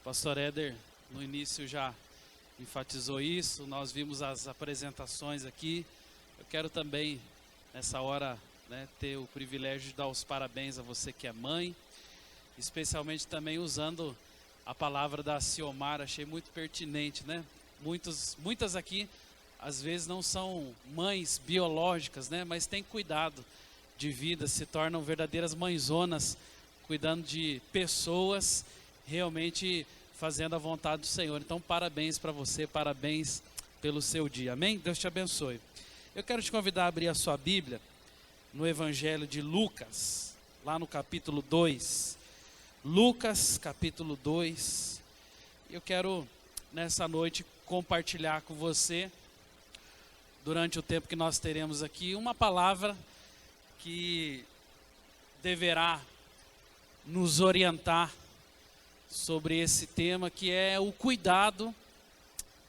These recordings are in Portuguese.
O pastor Éder, no início, já enfatizou isso. Nós vimos as apresentações aqui. Eu quero também, nessa hora, ter o privilégio de dar os parabéns a você que é mãe, especialmente também usando a palavra da Ciomara. Achei muito pertinente, né? Muitas aqui, às vezes, não são mães biológicas, né? Mas têm cuidado de vida, se tornam verdadeiras mãezonas, cuidando de pessoas, realmente fazendo a vontade do Senhor. Então, parabéns para você, parabéns pelo seu dia. Amém? Deus te abençoe. Eu quero te convidar a abrir a sua Bíblia no Evangelho de Lucas, lá no capítulo 2. Lucas, capítulo 2. Eu quero, nessa noite, compartilhar com você, durante o tempo que nós teremos aqui, uma palavra que deverá nos orientar sobre esse tema, que é o cuidado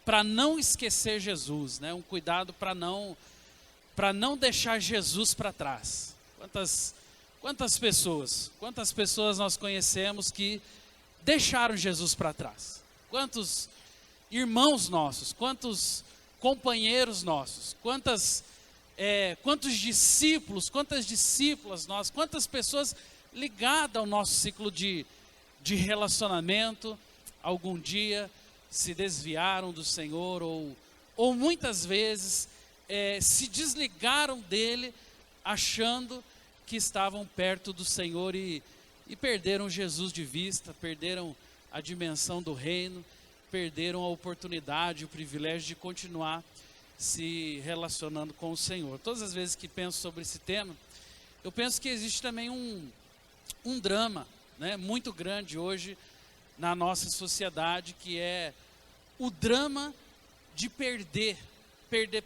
para não esquecer Jesus, né? Um cuidado para não deixar Jesus para trás. Quantas pessoas nós conhecemos que deixaram Jesus para trás? Quantos irmãos nossos, quantos companheiros nossos, quantos discípulos, quantas discípulas nós, quantas pessoas ligadas ao nosso ciclo de relacionamento, algum dia se desviaram do Senhor ou muitas vezes se desligaram dele, achando que estavam perto do Senhor e perderam Jesus de vista, perderam a dimensão do reino, perderam a oportunidade, o privilégio de continuar se relacionando com o Senhor. Todas as vezes que penso sobre esse tema, eu penso que existe também um drama, né, muito grande hoje na nossa sociedade, que é o drama de perder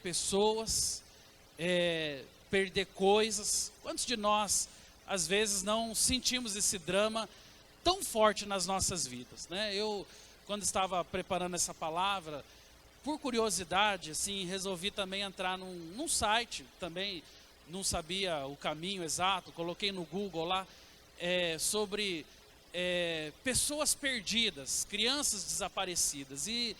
pessoas, perder coisas. Quantos de nós, às vezes, não sentimos esse drama tão forte nas nossas vidas, né? Eu, quando estava preparando essa palavra, por curiosidade, assim, resolvi também entrar num site, também não sabia o caminho exato, coloquei no Google lá, sobre pessoas perdidas, crianças desaparecidas, e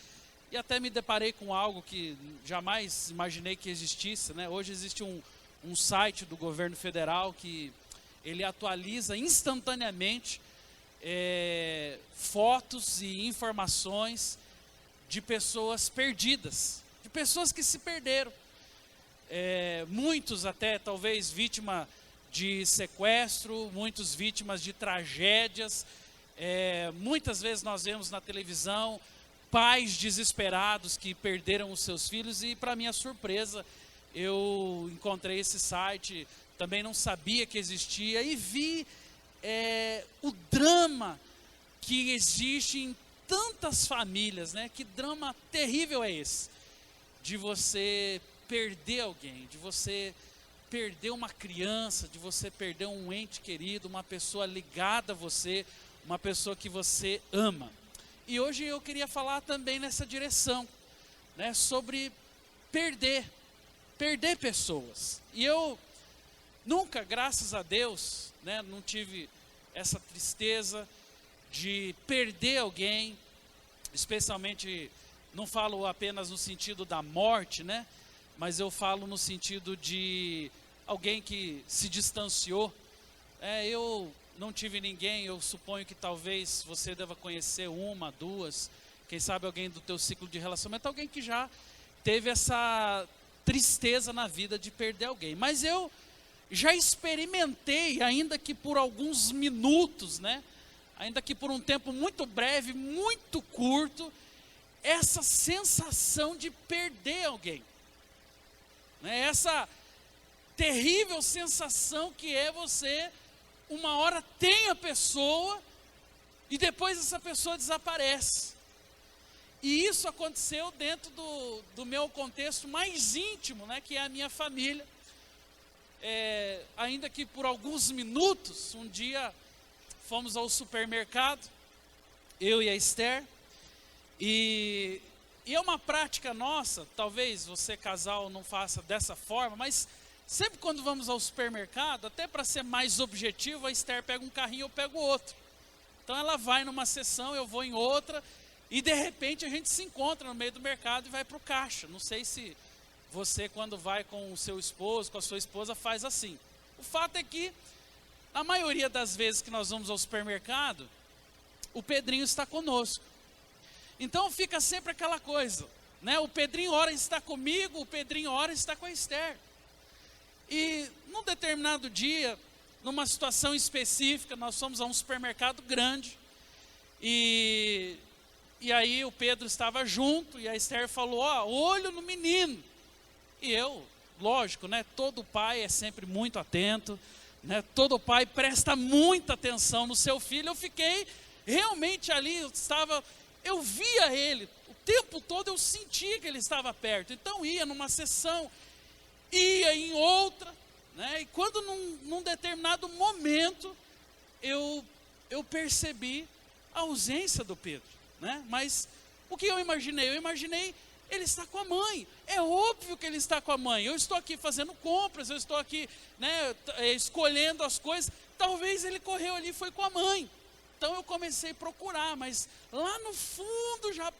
até me deparei com algo que jamais imaginei que existisse, né? Hoje existe um site do governo federal que ele atualiza instantaneamente fotos e informações de pessoas perdidas, de pessoas que se perderam, muitos até talvez vítima de sequestro, muitos vítimas de tragédias. Muitas vezes nós vemos na televisão pais desesperados que perderam os seus filhos, e para minha surpresa eu encontrei esse site, também não sabia que existia, e vi o drama que existe em tantas famílias, né? Que drama terrível é esse, de você perder alguém, de você perder uma criança, de você perder um ente querido, uma pessoa ligada a você, uma pessoa que você ama. E hoje eu queria falar também nessa direção, né, sobre perder pessoas. E eu nunca, graças a Deus, né, não tive essa tristeza de perder alguém, especialmente, não falo apenas no sentido da morte, né, mas eu falo no sentido de alguém que se distanciou. Eu não tive ninguém, eu suponho que talvez você deva conhecer uma, duas, quem sabe alguém do teu ciclo de relacionamento, alguém que já teve essa tristeza na vida de perder alguém. Mas eu já experimentei, ainda que por alguns minutos, né, ainda que por um tempo muito breve, muito curto, essa sensação de perder alguém, né? Essa terrível sensação que é você, uma hora tem a pessoa e depois essa pessoa desaparece. E isso aconteceu dentro do meu contexto mais íntimo, né, que é a minha família. Ainda que por alguns minutos, um dia fomos ao supermercado, eu e a Esther, e é uma prática nossa, talvez você casal não faça dessa forma, mas sempre quando vamos ao supermercado, até para ser mais objetivo, a Esther pega um carrinho, eu pego outro. Então ela vai numa sessão, eu vou em outra, e de repente a gente se encontra no meio do mercado e vai para o caixa. Não sei se você, quando vai com o seu esposo, com a sua esposa, faz assim. O fato é que, na maioria das vezes que nós vamos ao supermercado, o Pedrinho está conosco. Então fica sempre aquela coisa, né? O Pedrinho ora está comigo, o Pedrinho ora está com a Esther. E num determinado dia, numa situação específica, nós fomos a um supermercado grande, e aí o Pedro estava junto, e a Esther falou, olho no menino. E eu, lógico, né, todo pai é sempre muito atento, né, todo pai presta muita atenção no seu filho. Eu fiquei realmente ali, eu via ele, o tempo todo eu sentia que ele estava perto. Então ia numa sessão, ia em outra, né, e quando num determinado momento, eu percebi a ausência do Pedro, né? Mas o que eu imaginei? Eu imaginei, ele está com a mãe, é óbvio que ele está com a mãe. Eu estou aqui fazendo compras, eu estou aqui, né, escolhendo as coisas, talvez ele correu ali e foi com a mãe. Então eu comecei a procurar, mas lá no fundo já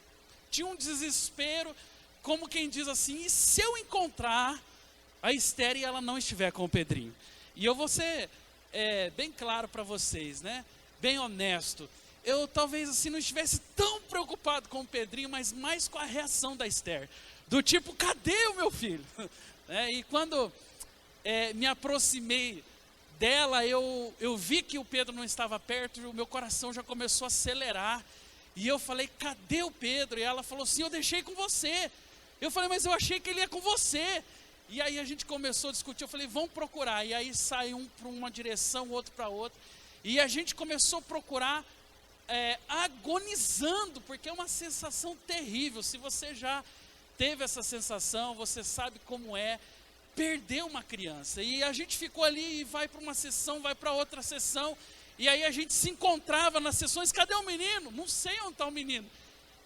tinha um desespero, como quem diz assim, e se eu encontrar a Esther e ela não estiver com o Pedrinho? E eu vou ser bem claro para vocês, né, bem honesto. Eu talvez assim não estivesse tão preocupado com o Pedrinho, mas mais com a reação da Esther. Do tipo, cadê o meu filho? E quando me aproximei dela, eu vi que o Pedro não estava perto, e o meu coração já começou a acelerar. E eu falei, cadê o Pedro? E ela falou assim, eu deixei com você. Eu falei, mas eu achei que ele ia com você. E aí a gente começou a discutir, eu falei, vamos procurar. E aí saiu um para uma direção, o outro para outra. E a gente começou a procurar, agonizando, porque é uma sensação terrível. Se você já teve essa sensação, você sabe como é perder uma criança. E a gente ficou ali e vai para uma sessão, vai para outra sessão, e aí a gente se encontrava nas sessões, cadê o menino? Não sei onde está o menino.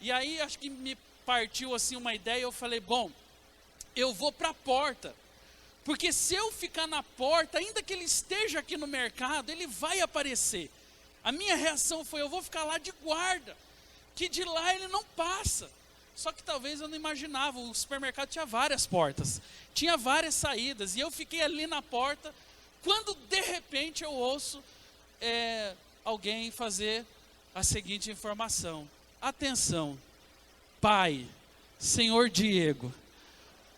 E aí acho que me partiu assim uma ideia, eu falei, bom, eu vou para a porta, porque se eu ficar na porta, ainda que ele esteja aqui no mercado, ele vai aparecer. A minha reação foi, eu vou ficar lá de guarda, que de lá ele não passa. Só que talvez eu não imaginava, o supermercado tinha várias portas, tinha várias saídas, e eu fiquei ali na porta, quando de repente eu ouço alguém fazer a seguinte informação: atenção, pai, senhor Diego,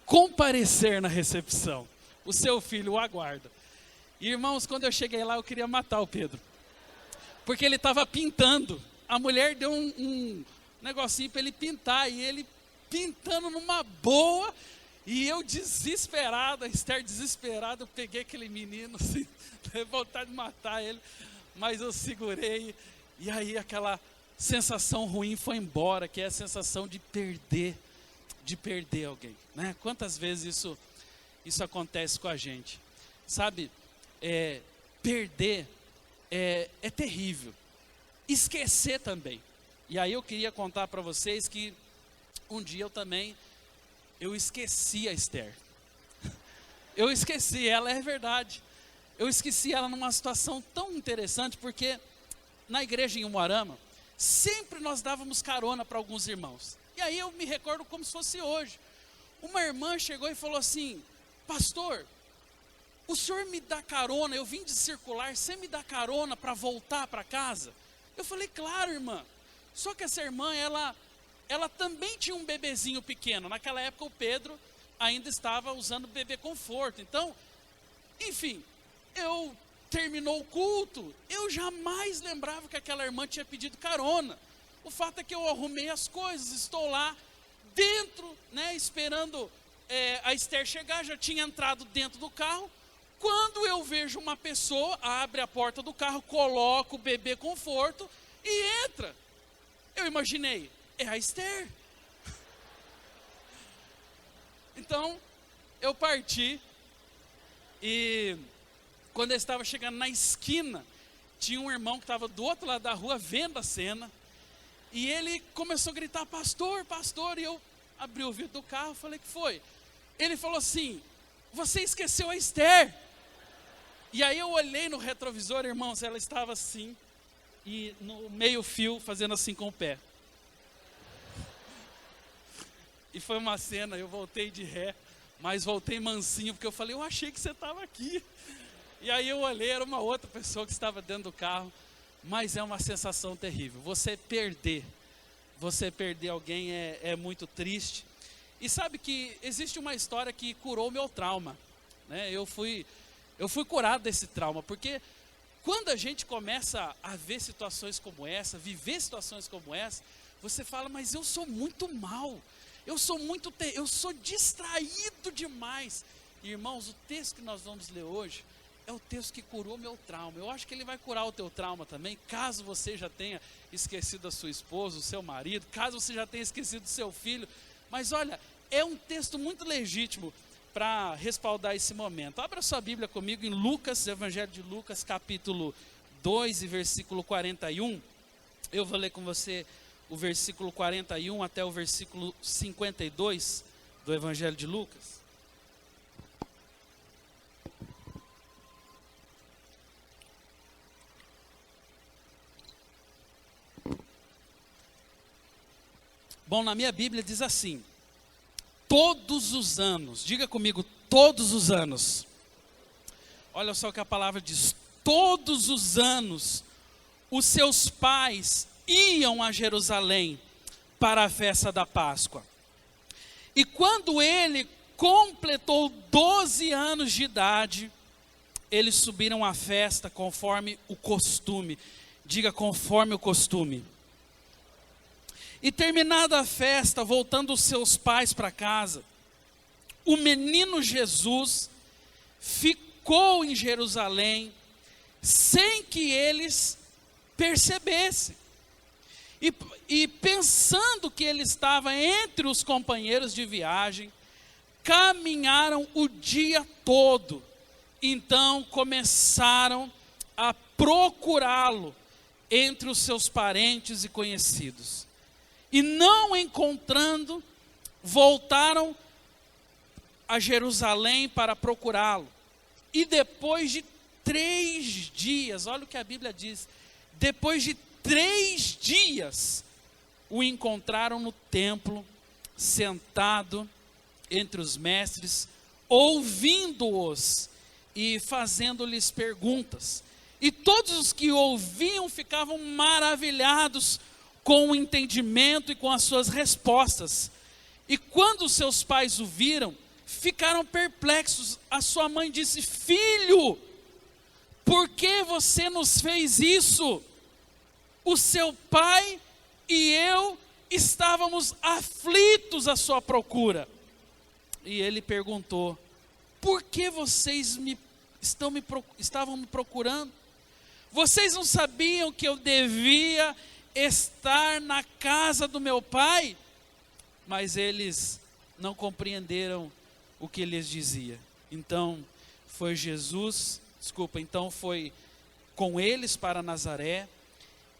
comparecer na recepção, o seu filho o aguarda. E, irmãos, quando eu cheguei lá, eu queria matar o Pedro, porque ele estava pintando. A mulher deu um negocinho para ele pintar, e ele pintando numa boa, e eu desesperado, a Esther desesperada, eu peguei aquele menino, assim, vontade de matar ele, mas eu segurei, e aí aquela sensação ruim foi embora, que é a sensação de perder alguém, né? Quantas vezes isso acontece com a gente, sabe? Perder é terrível, esquecer também. E aí eu queria contar para vocês que um dia eu esqueci a Esther. Eu esqueci ela, é verdade. Eu esqueci ela numa situação tão interessante, porque na igreja em Umuarama, sempre nós dávamos carona para alguns irmãos. E aí eu me recordo como se fosse hoje. Uma irmã chegou e falou assim: pastor, o senhor me dá carona, eu vim de circular, você me dá carona para voltar para casa? Eu falei, claro, irmã. Só que essa irmã, ela também tinha um bebezinho pequeno. Naquela época o Pedro ainda estava usando bebê conforto. Então, enfim, terminou o culto, eu jamais lembrava que aquela irmã tinha pedido carona. O fato é que eu arrumei as coisas, estou lá dentro, né, esperando a Esther chegar, já tinha entrado dentro do carro. Quando eu vejo uma pessoa, abre a porta do carro, coloca o bebê conforto e entra. Eu imaginei, é a Esther. Então, eu parti, e quando eu estava chegando na esquina, tinha um irmão que estava do outro lado da rua vendo a cena, e ele começou a gritar, pastor, pastor, e eu abri o vidro do carro, falei, que foi? Ele falou assim, você esqueceu a Esther. E aí eu olhei no retrovisor, irmãos, ela estava assim, e no meio fio fazendo assim com o pé. E foi uma cena, eu voltei de ré, mas voltei mansinho, porque eu falei, eu achei que você estava aqui. E aí eu olhei, era uma outra pessoa que estava dentro do carro, mas é uma sensação terrível. Você perder alguém é muito triste. E sabe que existe uma história que curou o meu trauma, né? Eu fui curado desse trauma, porque quando a gente começa a ver situações como essa, viver situações como essa, você fala, mas eu sou muito mal, eu sou distraído demais. E, irmãos, o texto que nós vamos ler hoje é o texto que curou meu trauma. Eu acho que ele vai curar o teu trauma também, caso você já tenha esquecido a sua esposa, o seu marido, caso você já tenha esquecido o seu filho. Mas olha, é um texto muito legítimo para respaldar esse momento. Abra sua Bíblia comigo em Lucas, Evangelho de Lucas, capítulo 2 e versículo 41. Eu vou ler com você o versículo 41 até o versículo 52 do Evangelho de Lucas. Bom, na minha Bíblia diz assim: todos os anos, diga comigo, todos os anos. Olha só o que a palavra diz: todos os anos, os seus pais iam a Jerusalém para a festa da Páscoa. E quando ele completou 12 anos de idade, eles subiram à festa conforme o costume. Diga, conforme o costume. E terminada a festa, voltando os seus pais para casa, o menino Jesus ficou em Jerusalém, sem que eles percebessem. E pensando que ele estava entre os companheiros de viagem, caminharam o dia todo. Então começaram a procurá-lo entre os seus parentes e conhecidos. E não encontrando, voltaram a Jerusalém para procurá-lo. E depois de 3 dias, olha o que a Bíblia diz, depois de 3 dias, o encontraram no templo, sentado entre os mestres, ouvindo-os e fazendo-lhes perguntas. E todos os que ouviam ficavam maravilhados com o entendimento e com as suas respostas. E quando seus pais o viram, ficaram perplexos. A sua mãe disse: filho, por que você nos fez isso? O seu pai e eu estávamos aflitos à sua procura. E ele perguntou: por que vocês estavam me procurando? Vocês não sabiam que eu devia estar na casa do meu pai? Mas eles não compreenderam o que lhes dizia. Então foi com eles para Nazaré,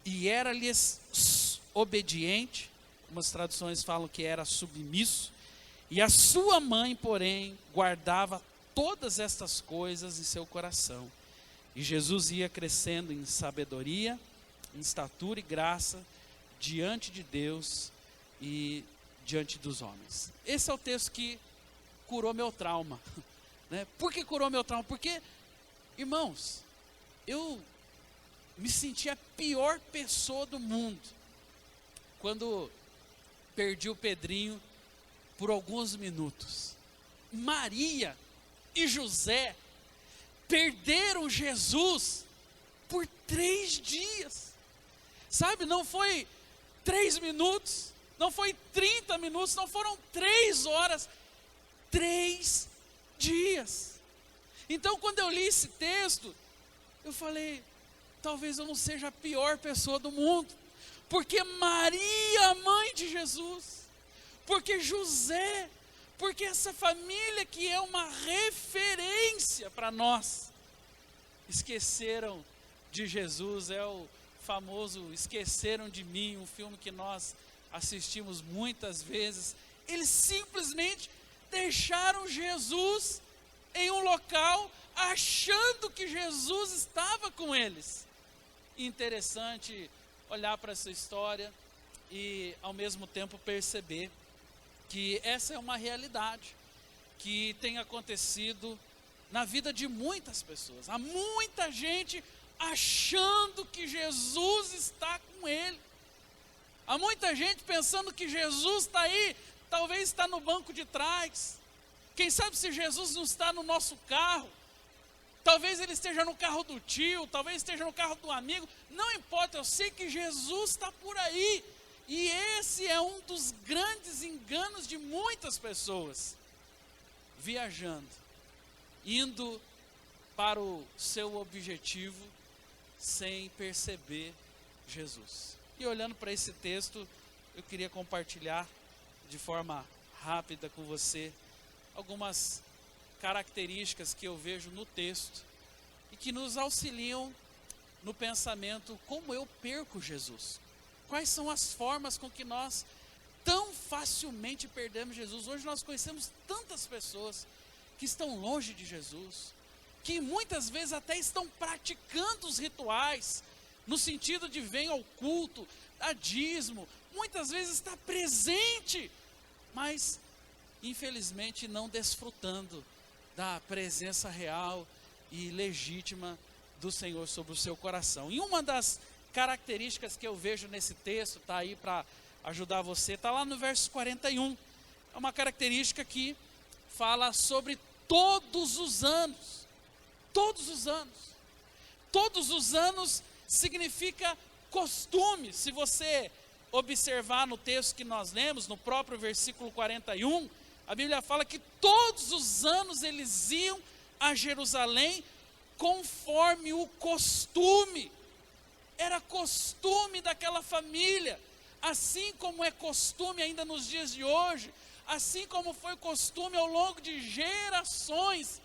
e era-lhes obediente. Umas traduções falam que era submisso. E a sua mãe, porém, guardava todas estas coisas em seu coração. E Jesus ia crescendo em sabedoria, em estatura e graça, diante de Deus e diante dos homens. Esse é o texto que curou meu trauma, né? Por que curou meu trauma? Porque, irmãos, eu me senti a pior pessoa do mundo quando perdi o Pedrinho por alguns minutos. Maria e José perderam Jesus por 3 dias. Sabe, não foi 3 minutos, não foi 30 minutos, não foram 3 horas, 3 dias. Então, quando eu li esse texto, eu falei: talvez eu não seja a pior pessoa do mundo, porque Maria, mãe de Jesus, porque José, porque essa família que é uma referência para nós, esqueceram de Jesus. É o famoso Esqueceram de Mim, um filme que nós assistimos muitas vezes. Eles simplesmente deixaram Jesus em um local, achando que Jesus estava com eles. interessante olhar para essa história e ao mesmo tempo perceber que essa é uma realidade que tem acontecido na vida de muitas pessoas. Há muita gente achando que Jesus está com ele. Há muita gente pensando que Jesus está aí, talvez está no banco de trás. Quem sabe se Jesus não está no nosso carro, talvez ele esteja no carro do tio, talvez esteja no carro do amigo, não importa, eu sei que Jesus está por aí. E esse é um dos grandes enganos de muitas pessoas, viajando, indo para o seu objetivo sem perceber Jesus. E olhando para esse texto, eu queria compartilhar de forma rápida com você algumas características que eu vejo no texto e que nos auxiliam no pensamento: como eu perco Jesus? Quais são as formas com que nós tão facilmente perdemos Jesus? Hoje nós conhecemos tantas pessoas que estão longe de Jesus, que muitas vezes até estão praticando os rituais, no sentido de vem ao culto, a dízimo, muitas vezes está presente, mas infelizmente não desfrutando da presença real e legítima do Senhor sobre o seu coração. E uma das características que eu vejo nesse texto, está aí para ajudar você, está lá no verso 41, é uma característica que fala sobre todos os anos. Todos os anos. Todos os anos significa costume. Se você observar no texto que nós lemos, no próprio versículo 41, a Bíblia fala que todos os anos eles iam a Jerusalém conforme o costume. Era costume daquela família, assim como é costume ainda nos dias de hoje, assim como foi costume ao longo de gerações,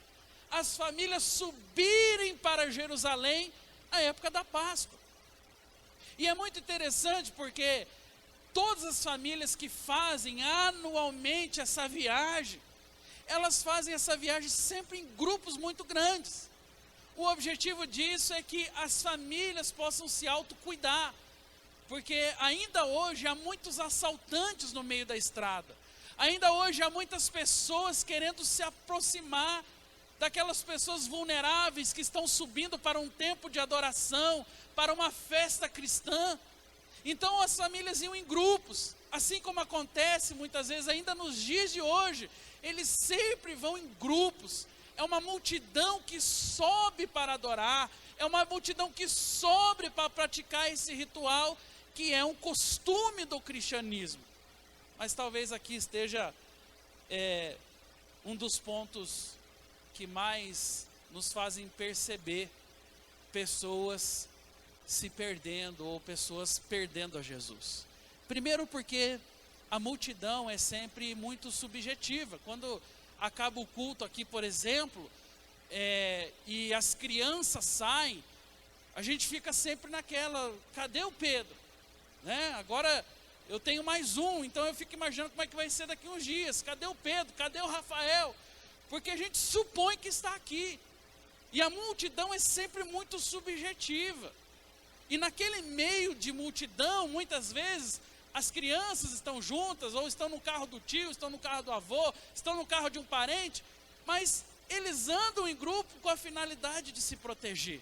as famílias subirem para Jerusalém na época da Páscoa. E é muito interessante porque todas as famílias que fazem anualmente essa viagem, elas fazem essa viagem sempre em grupos muito grandes. O objetivo disso é que as famílias possam se autocuidar, porque ainda hoje há muitos assaltantes no meio da estrada, ainda hoje há muitas pessoas querendo se aproximar daquelas pessoas vulneráveis que estão subindo para um tempo de adoração, para uma festa cristã. Então as famílias iam em grupos, assim como acontece muitas vezes ainda nos dias de hoje, eles sempre vão em grupos. É uma multidão que sobe para adorar, é uma multidão que sobe para praticar esse ritual, que é um costume do cristianismo. Mas talvez aqui esteja um dos pontos que mais nos fazem perceber pessoas se perdendo ou pessoas perdendo a Jesus. Primeiro porque a multidão é sempre muito subjetiva. Quando acaba o culto aqui, por exemplo, e as crianças saem, a gente fica sempre naquela: cadê o Pedro? Né? Agora eu tenho mais um, então eu fico imaginando como é que vai ser daqui uns dias. Cadê o Pedro? Cadê o Rafael? Porque a gente supõe que está aqui. E a multidão é sempre muito subjetiva. E naquele meio de multidão, muitas vezes, as crianças estão juntas, ou estão no carro do tio, estão no carro do avô, estão no carro de um parente, mas eles andam em grupo com a finalidade de se proteger.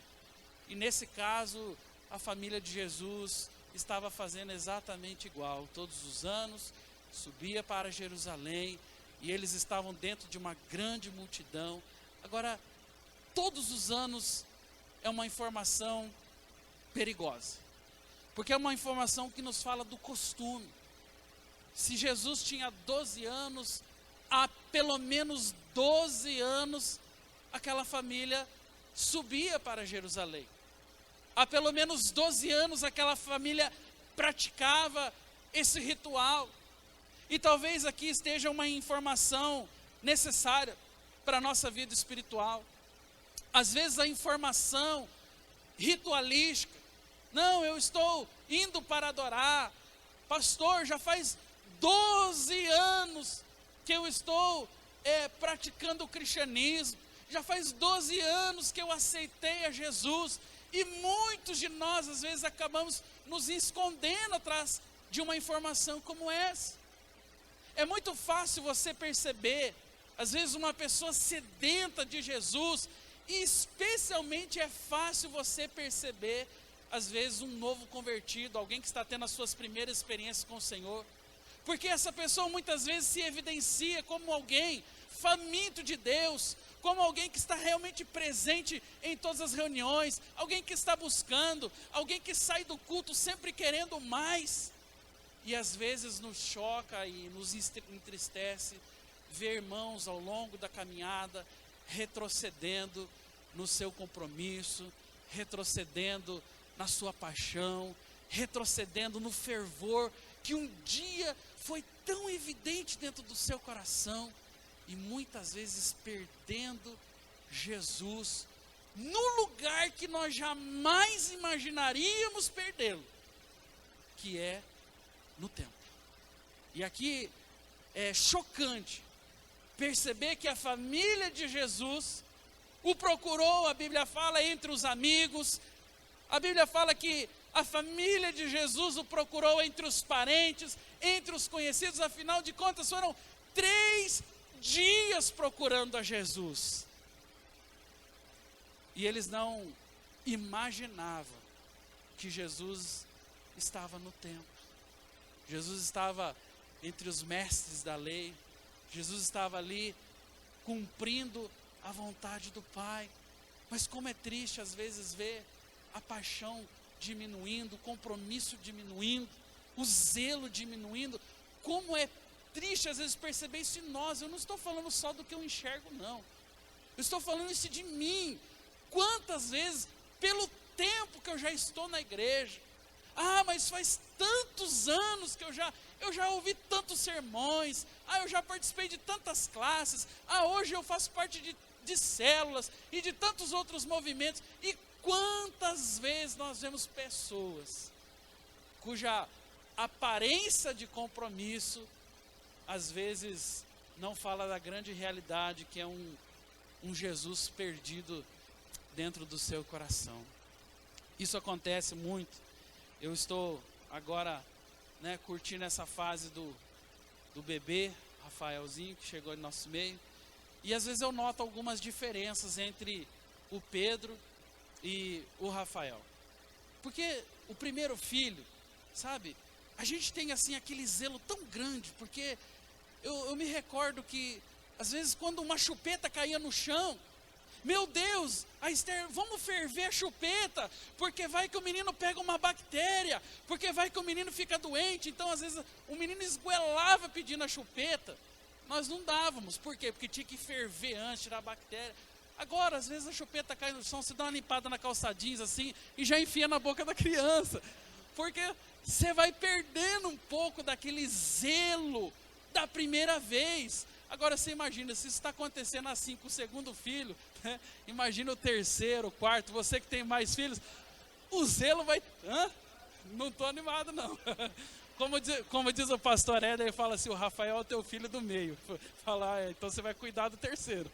E nesse caso, a família de Jesus estava fazendo exatamente igual. Todos os anos, subia para Jerusalém, e eles estavam dentro de uma grande multidão. Agora, todos os anos é uma informação perigosa, porque é uma informação que nos fala do costume. Se Jesus tinha 12 anos, há pelo menos 12 anos, aquela família subia para Jerusalém. Há pelo menos 12 anos, aquela família praticava esse ritual. E talvez aqui esteja uma informação necessária para a nossa vida espiritual. Às vezes a informação ritualística: não, eu estou indo para adorar, pastor, já faz 12 anos que eu estou praticando o cristianismo, já faz 12 anos que eu aceitei a Jesus, E muitos de nós, às vezes, acabamos nos escondendo atrás de uma informação como essa. É muito fácil você perceber, às vezes, uma pessoa sedenta de Jesus, e especialmente é fácil você perceber, às vezes, um novo convertido, alguém que está tendo as suas primeiras experiências com o Senhor. Porque essa pessoa muitas vezes se evidencia como alguém faminto de Deus, como alguém que está realmente presente em todas as reuniões, alguém que está buscando, alguém que sai do culto sempre querendo mais. E às vezes nos choca e nos entristece ver irmãos ao longo da caminhada retrocedendo no seu compromisso, retrocedendo na sua paixão, retrocedendo no fervor que um dia foi tão evidente dentro do seu coração, e muitas vezes perdendo Jesus no lugar que nós jamais imaginaríamos perdê-lo, que é no templo. E aqui é chocante perceber que a família de Jesus o procurou, a Bíblia fala, entre os amigos, a Bíblia fala que a família de Jesus o procurou entre os parentes, entre os conhecidos, afinal de contas foram 3 dias procurando a Jesus. E eles não imaginavam que Jesus estava no templo. Jesus estava entre os mestres da lei. Jesus estava ali cumprindo a vontade do Pai. Mas como é triste às vezes ver a paixão diminuindo, o compromisso diminuindo, o zelo diminuindo. Como é triste às vezes perceber isso em nós. Eu não estou falando só do que eu enxergo, não. Eu estou falando isso de mim. Quantas vezes, pelo tempo que eu já estou na igreja, mas faz tantos anos que eu já ouvi tantos sermões, eu já participei de tantas classes, hoje eu faço parte de células e de tantos outros movimentos. E quantas vezes nós vemos pessoas cuja aparência de compromisso às vezes não fala da grande realidade que é um Jesus perdido dentro do seu coração. Isso acontece muito. Eu estou agora, curtindo essa fase do bebê Rafaelzinho, que chegou em nosso meio, e às vezes eu noto algumas diferenças entre o Pedro e o Rafael. Porque o primeiro filho, sabe, a gente tem assim aquele zelo tão grande, porque eu me recordo que às vezes quando uma chupeta caía no chão, meu Deus, a Esther, vamos ferver a chupeta, porque vai que o menino pega uma bactéria, porque vai que o menino fica doente. Então às vezes o menino esgoelava pedindo a chupeta, nós não dávamos. Por quê? Porque tinha que ferver antes, tirar a bactéria. Agora às vezes a chupeta cai no chão, você dá uma limpada na calça jeans assim, e já enfia na boca da criança, porque você vai perdendo um pouco daquele zelo da primeira vez. Agora você imagina, se isso está acontecendo assim com o segundo filho, imagina o terceiro, o quarto, você que tem mais filhos, o zelo vai... Não estou animado não. Como diz o pastor Éder, ele fala assim, o Rafael é o teu filho do meio. Fala, então você vai cuidar do terceiro.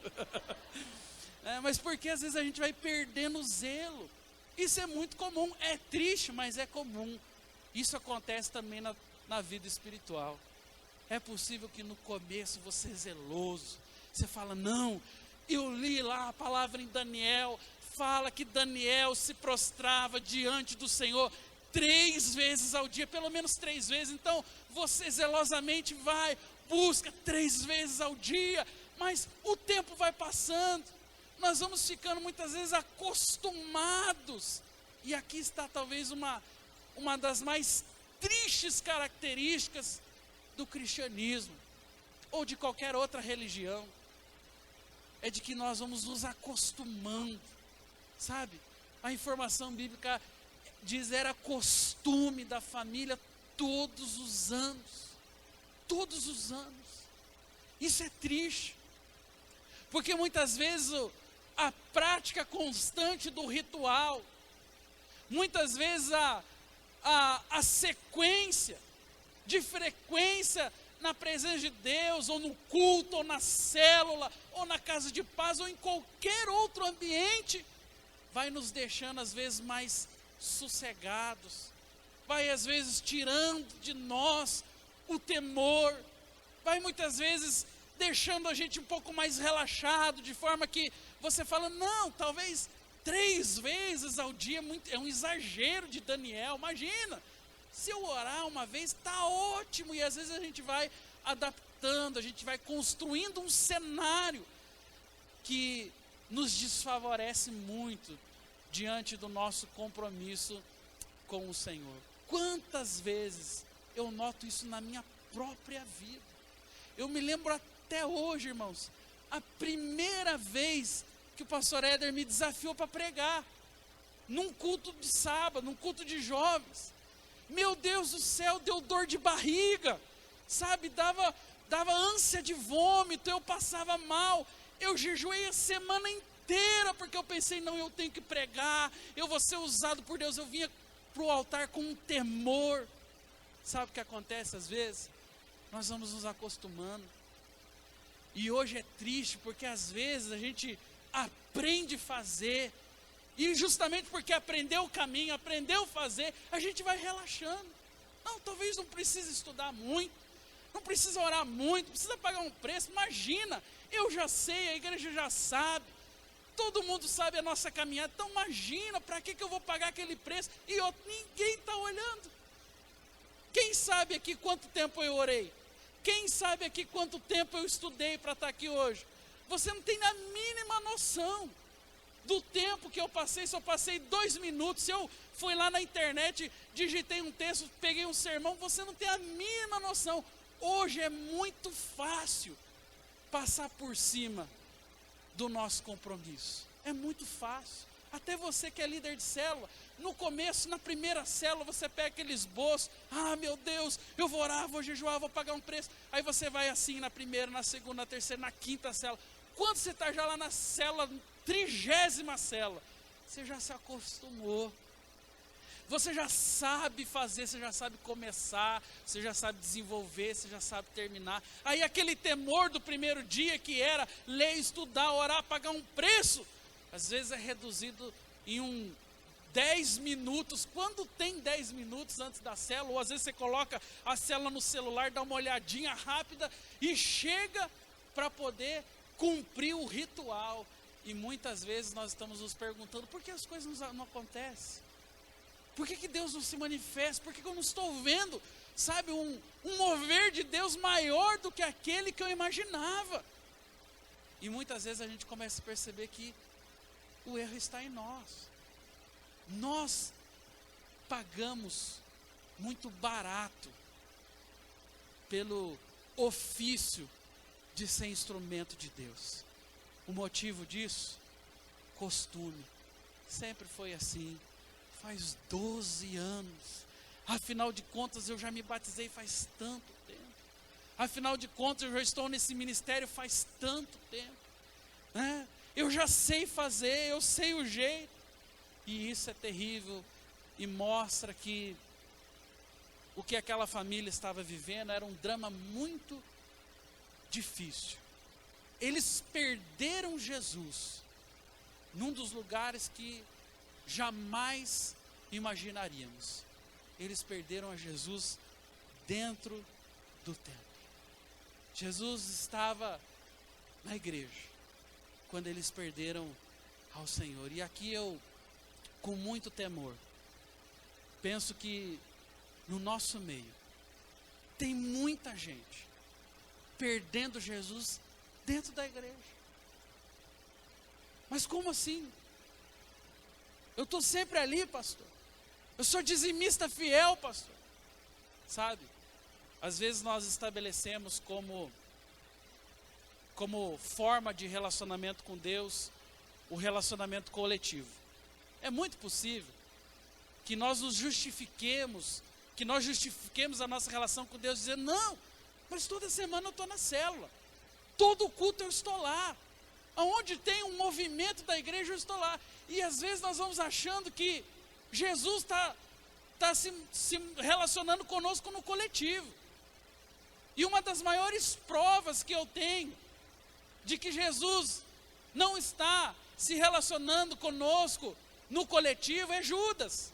Mas porque às vezes a gente vai perdendo o zelo. Isso é muito comum, é triste, mas é comum. Isso acontece também na vida espiritual. É possível que no começo você é zeloso, você fala, não, eu li lá a palavra em Daniel, fala que Daniel se prostrava diante do Senhor 3 vezes ao dia, pelo menos 3 vezes, então você zelosamente vai, busca 3 vezes ao dia, mas o tempo vai passando, nós vamos ficando muitas vezes acostumados, e aqui está talvez uma das mais tristes características do cristianismo, ou de qualquer outra religião, é de que nós vamos nos acostumando, sabe? A informação bíblica diz, era costume da família todos os anos, isso é triste, porque muitas vezes a prática constante do ritual, muitas vezes a sequência de frequência na presença de Deus, ou no culto, ou na célula, ou na casa de paz, ou em qualquer outro ambiente, vai nos deixando às vezes mais sossegados, vai às vezes tirando de nós o temor, vai muitas vezes deixando a gente um pouco mais relaxado, de forma que você fala, não, talvez 3 vezes ao dia é um exagero de Daniel, imagina, se eu orar uma vez está ótimo, e às vezes a gente vai adaptando, a gente vai construindo um cenário que nos desfavorece muito diante do nosso compromisso com o Senhor. Quantas vezes eu noto isso na minha própria vida? Eu me lembro até hoje, irmãos, a primeira vez que o pastor Éder me desafiou para pregar, num culto de sábado, num culto de jovens. Meu Deus do céu, deu dor de barriga, sabe, dava ânsia de vômito, eu passava mal, eu jejuei a semana inteira, porque eu pensei, não, eu tenho que pregar, eu vou ser usado por Deus, eu vinha para o altar com um temor. Sabe o que acontece às vezes? Nós vamos nos acostumando, e hoje é triste, porque às vezes a gente aprende a fazer, e justamente porque aprendeu o caminho, aprendeu a fazer, a gente vai relaxando. Não, talvez não precise estudar muito, não precisa orar muito, não precisa pagar um preço, imagina, eu já sei, a igreja já sabe, todo mundo sabe a nossa caminhada, então imagina, para que eu vou pagar aquele preço, e ninguém está olhando. Quem sabe aqui quanto tempo eu orei? Quem sabe aqui quanto tempo eu estudei para estar aqui hoje? Você não tem a mínima noção do tempo que eu passei. Se eu passei 2 minutos, se eu fui lá na internet, digitei um texto, peguei um sermão, você não tem a mínima noção. Hoje é muito fácil passar por cima do nosso compromisso. É muito fácil. Até você que é líder de célula, no começo, na primeira célula, você pega aquele esboço, meu Deus, eu vou orar, vou jejuar, vou pagar um preço. Aí você vai assim na primeira, na segunda, na terceira, na quinta célula. Quando você está já lá na célula, 30ª célula, você já se acostumou. Você já sabe fazer, você já sabe começar, você já sabe desenvolver, você já sabe terminar. Aí aquele temor do primeiro dia que era ler, estudar, orar, pagar um preço, às vezes é reduzido em 10 minutos, quando tem 10 minutos antes da célula, ou às vezes você coloca a célula no celular, dá uma olhadinha rápida e chega para poder cumprir o ritual. E muitas vezes nós estamos nos perguntando, por que as coisas não acontecem? Por que Deus não se manifesta? Por que eu não estou vendo, sabe, um mover de Deus maior do que aquele que eu imaginava? E muitas vezes a gente começa a perceber que o erro está em nós. Nós pagamos muito barato pelo ofício de ser instrumento de Deus. O motivo disso? Costume. Sempre foi assim. Faz 12 anos. Afinal de contas, eu já me batizei faz tanto tempo. Afinal de contas, eu já estou nesse ministério faz tanto tempo. Né? Eu já sei fazer, eu sei o jeito. E isso é terrível. E mostra que o que aquela família estava vivendo era um drama muito difícil. Eles perderam Jesus num dos lugares que jamais imaginaríamos. Eles perderam a Jesus dentro do templo. Jesus estava na igreja quando eles perderam ao Senhor. E aqui eu, com muito temor, penso que no nosso meio tem muita gente perdendo Jesus dentro da igreja. Mas como assim? Eu estou sempre ali, pastor. Eu sou dizimista fiel, pastor. Sabe? Às vezes nós estabelecemos como forma de relacionamento com Deus o relacionamento coletivo. É muito possível que nós nos justifiquemos, a nossa relação com Deus dizendo, não, mas toda semana eu estou na célula. Todo culto eu estou lá. Aonde tem um movimento da igreja eu estou lá. E às vezes nós vamos achando que Jesus está se relacionando conosco no coletivo. E uma das maiores provas que eu tenho de que Jesus não está se relacionando conosco no coletivo é Judas.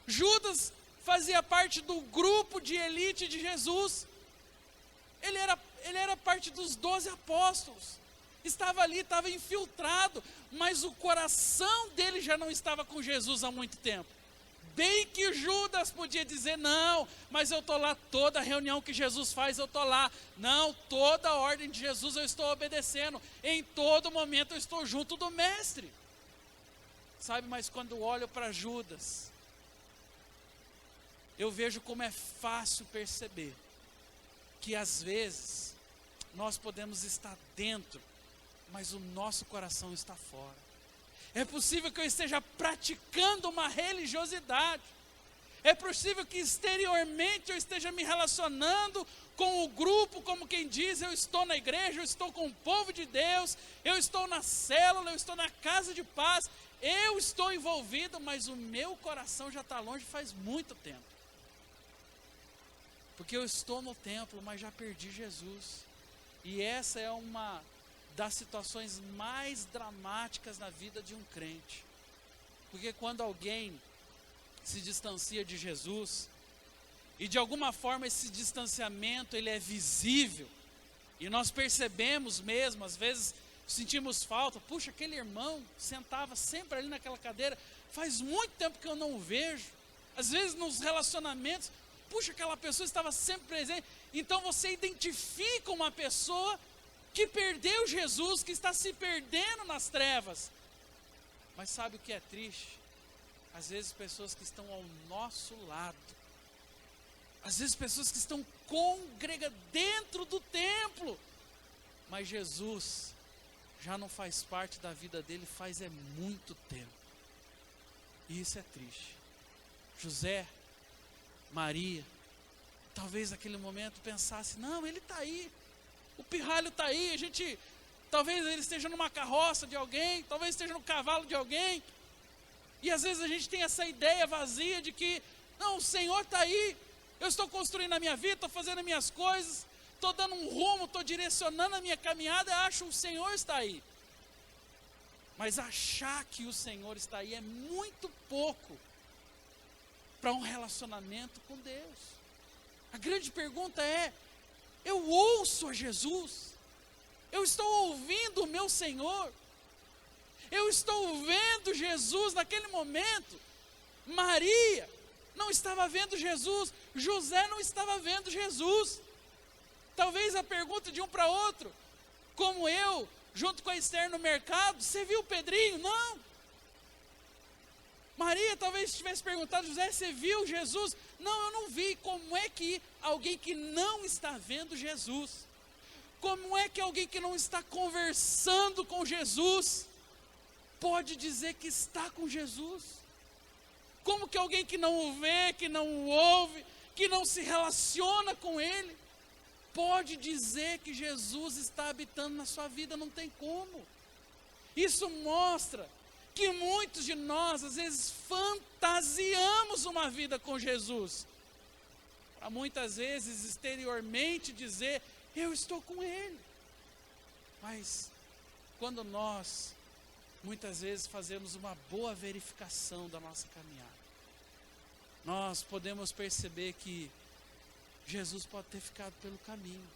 Judas fazia parte do grupo de elite de Jesus. Ele era parte dos 12 apóstolos. Estava ali, estava infiltrado, mas o coração dele já não estava com Jesus há muito tempo. Bem que Judas podia dizer, não, mas eu estou lá, toda reunião que Jesus faz eu estou lá. Não, toda a ordem de Jesus eu estou obedecendo. Em todo momento eu estou junto do mestre. Sabe, mas quando eu olho para Judas, eu vejo como é fácil perceber que às vezes nós podemos estar dentro, mas o nosso coração está fora. É possível que eu esteja praticando uma religiosidade. É possível que exteriormente eu esteja me relacionando com o grupo, como quem diz, eu estou na igreja, eu estou com o povo de Deus, eu estou na célula, eu estou na casa de paz, eu estou envolvido, mas o meu coração já está longe faz muito tempo. Porque eu estou no templo, mas já perdi Jesus. E essa é uma das situações mais dramáticas na vida de um crente. Porque quando alguém se distancia de Jesus, e de alguma forma esse distanciamento ele é visível, e nós percebemos mesmo, às vezes sentimos falta, puxa, aquele irmão sentava sempre ali naquela cadeira, faz muito tempo que eu não o vejo. Às vezes nos relacionamentos, puxa, aquela pessoa estava sempre presente. Então você identifica uma pessoa que perdeu Jesus, que está se perdendo nas trevas. Mas sabe o que é triste? Às vezes pessoas que estão ao nosso lado, às vezes pessoas que estão congregando dentro do templo, mas Jesus já não faz parte da vida dele faz muito tempo. E isso é triste. José, Maria, talvez naquele momento pensasse, não, ele está aí, o pirralho está aí, talvez ele esteja numa carroça de alguém, talvez esteja no cavalo de alguém, e às vezes a gente tem essa ideia vazia de que, não, o Senhor está aí, eu estou construindo a minha vida, estou fazendo as minhas coisas, estou dando um rumo, estou direcionando a minha caminhada, acho que o Senhor está aí. Mas achar que o Senhor está aí é muito pouco para um relacionamento com Deus. A grande pergunta é, eu ouço a Jesus? Eu estou ouvindo o meu Senhor? Eu estou vendo Jesus naquele momento? Maria não estava vendo Jesus, José não estava vendo Jesus. Talvez a pergunta de um para outro, como eu, junto com a Esther no mercado, você viu o Pedrinho? Não. Maria talvez tivesse perguntado, José, você viu Jesus? Não, eu não vi. Como é que alguém que não está vendo Jesus, como é que alguém que não está conversando com Jesus, pode dizer que está com Jesus? Como que alguém que não o vê, que não o ouve, que não se relaciona com Ele, pode dizer que Jesus está habitando na sua vida? Não tem como. Isso mostra que muitos de nós, às vezes, fantasiamos uma vida com Jesus, para muitas vezes, exteriormente dizer, eu estou com Ele. Mas, quando nós, muitas vezes, fazemos uma boa verificação da nossa caminhada, nós podemos perceber que Jesus pode ter ficado pelo caminho,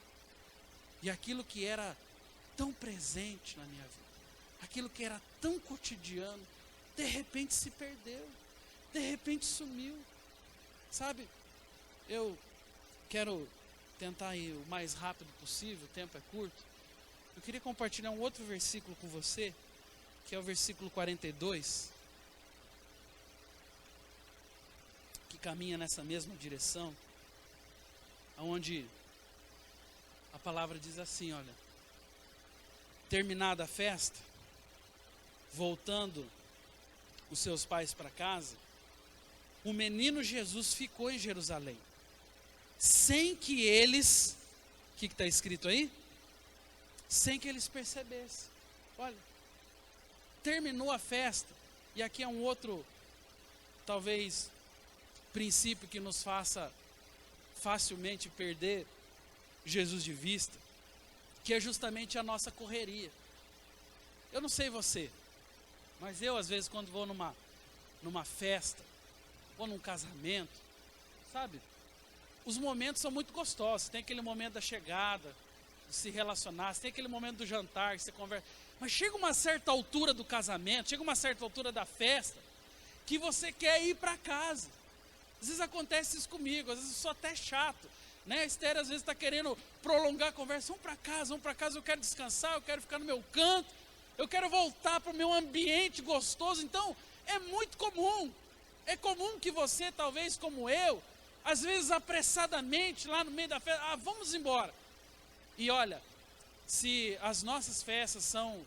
e aquilo que era tão presente na minha vida, aquilo que era tão cotidiano, de repente se perdeu, de repente sumiu. Sabe, eu quero tentar ir o mais rápido possível, o tempo é curto. Eu queria compartilhar um outro versículo com você, que é o versículo 42, que caminha nessa mesma direção, onde a palavra diz assim, olha, terminada a festa, voltando os seus pais para casa, o menino Jesus ficou em Jerusalém, sem que eles, o que está escrito aí? Sem que eles percebessem. Olha, terminou a festa, e aqui é um outro, talvez, princípio que nos faça facilmente perder Jesus de vista, que é justamente a nossa correria. Eu não sei você, Mas eu, às vezes, quando vou numa festa, ou num casamento, sabe? Os momentos são muito gostosos. Tem aquele momento da chegada, de se relacionar, tem aquele momento do jantar, que você conversa. Mas chega uma certa altura do casamento, chega uma certa altura da festa, que você quer ir para casa. Às vezes acontece isso comigo, às vezes eu sou até chato, né? A Esther às vezes está querendo prolongar a conversa. Vamos para casa, eu quero descansar, eu quero ficar no meu canto, eu quero voltar para o meu ambiente gostoso. Então, é muito comum, é comum que você, talvez como eu, às vezes apressadamente, lá no meio da festa, vamos embora. E olha, se as nossas festas são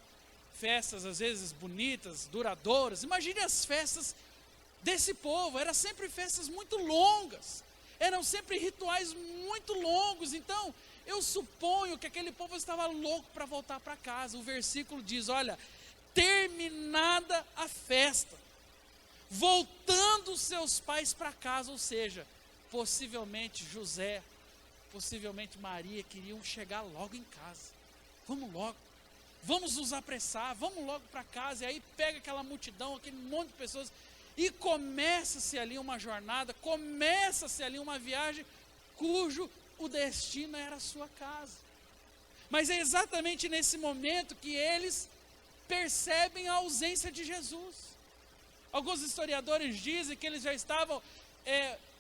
festas às vezes bonitas, duradouras, imagine as festas desse povo. Eram sempre festas muito longas, eram sempre rituais muito longos. Então eu suponho que aquele povo estava louco para voltar para casa. O versículo diz, olha, terminada a festa, voltando os seus pais para casa. Ou seja, possivelmente José, possivelmente Maria queriam chegar logo em casa. Vamos logo, vamos nos apressar, vamos logo para casa. E aí pega aquela multidão, aquele monte de pessoas, e começa-se ali uma jornada, começa-se ali uma viagem, cujo o destino era a sua casa. Mas é exatamente nesse momento que eles percebem a ausência de Jesus. Alguns historiadores dizem que eles já estavam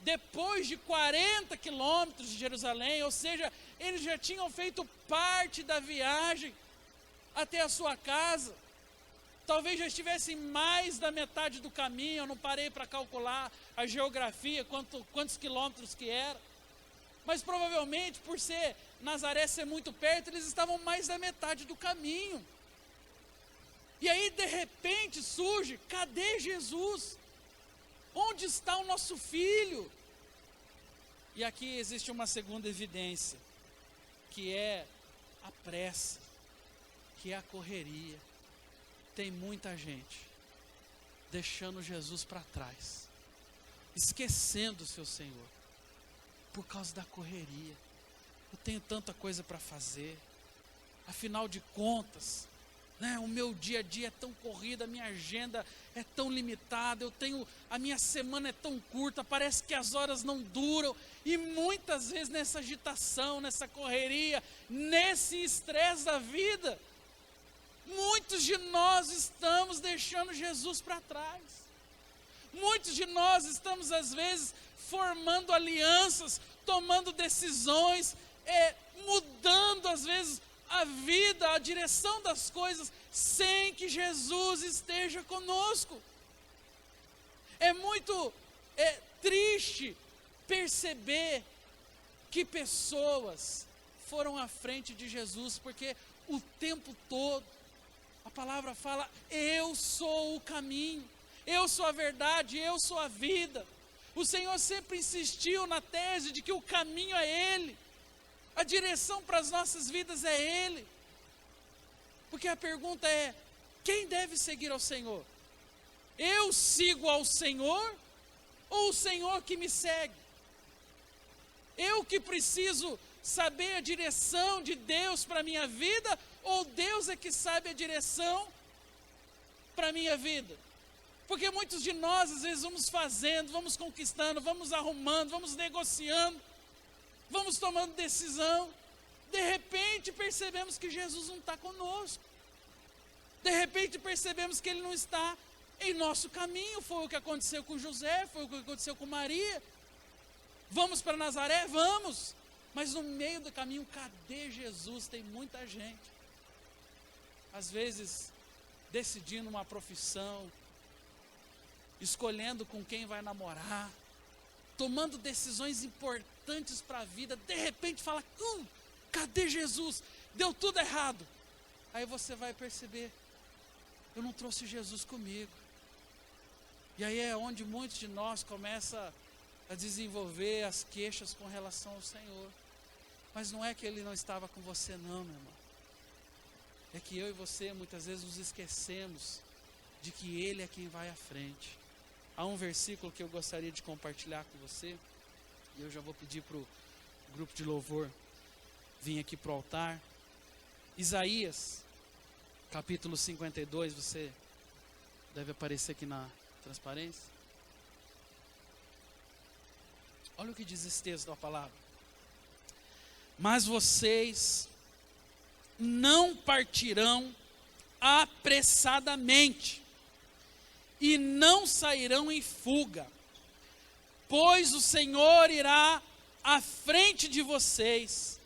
depois de 40 quilômetros de Jerusalém, ou seja, eles já tinham feito parte da viagem até a sua casa. Talvez já estivessem mais da metade do caminho. Eu não parei para calcular a geografia, quantos quilômetros que era. Mas provavelmente, por Nazaré ser muito perto, eles estavam mais da metade do caminho. E aí, de repente, surge, cadê Jesus? Onde está o nosso filho? E aqui existe uma segunda evidência, que é a pressa, que é a correria. Tem muita gente deixando Jesus para trás, esquecendo o seu Senhor, por causa da correria. Eu tenho tanta coisa para fazer, afinal de contas, né, o meu dia a dia é tão corrido, a minha agenda é tão limitada, a minha semana é tão curta, parece que as horas não duram. E muitas vezes nessa agitação, nessa correria, nesse estresse da vida, muitos de nós estamos deixando Jesus para trás. Muitos de nós estamos às vezes formando alianças, tomando decisões, mudando às vezes a vida, a direção das coisas, sem que Jesus esteja conosco. É muito triste perceber que pessoas foram à frente de Jesus, porque o tempo todo a palavra fala, eu sou o caminho, eu sou a verdade, eu sou a vida. O Senhor sempre insistiu na tese de que o caminho é Ele, a direção para as nossas vidas é Ele. Porque a pergunta é, quem deve seguir ao Senhor? Eu sigo ao Senhor ou o Senhor que me segue? Eu que preciso saber a direção de Deus para a minha vida, ou Deus é que sabe a direção para a minha vida? Porque muitos de nós às vezes vamos fazendo, vamos conquistando, vamos arrumando, vamos negociando, vamos tomando decisão, de repente percebemos que Jesus não está conosco, de repente percebemos que Ele não está em nosso caminho. Foi o que aconteceu com José, foi o que aconteceu com Maria. Vamos para Nazaré? Vamos, mas no meio do caminho, cadê Jesus? Tem muita gente, às vezes decidindo uma profissão, escolhendo com quem vai namorar, tomando decisões importantes para a vida, de repente fala, cadê Jesus? Deu tudo errado. Aí você vai perceber, eu não trouxe Jesus comigo. E aí é onde muitos de nós começam a desenvolver as queixas com relação ao Senhor. Mas não é que Ele não estava com você não, meu irmão. É que eu e você muitas vezes nos esquecemos de que Ele é quem vai à frente. Há um versículo que eu gostaria de compartilhar com você, e eu já vou pedir para o grupo de louvor vir aqui para o altar. Isaías, capítulo 52, você Deve aparecer aqui na transparência. Olha o que diz esse texto da palavra. Mas vocês não partirão apressadamente e não sairão em fuga, pois o Senhor irá à frente de vocês.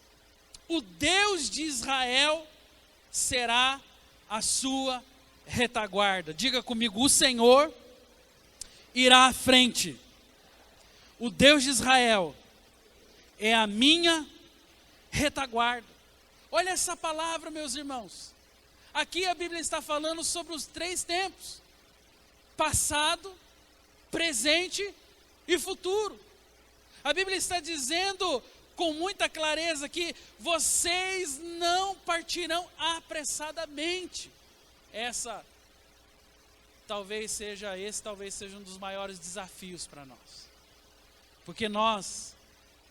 O Deus de Israel será a sua retaguarda. Diga comigo, o Senhor irá à frente. O Deus de Israel é a minha retaguarda. Olha essa palavra, meus irmãos. Aqui a Bíblia está falando sobre os 3 tempos: passado, presente e futuro. A Bíblia está dizendo com muita clareza que vocês não partirão apressadamente. Esse talvez seja um dos maiores desafios para nós. Porque nós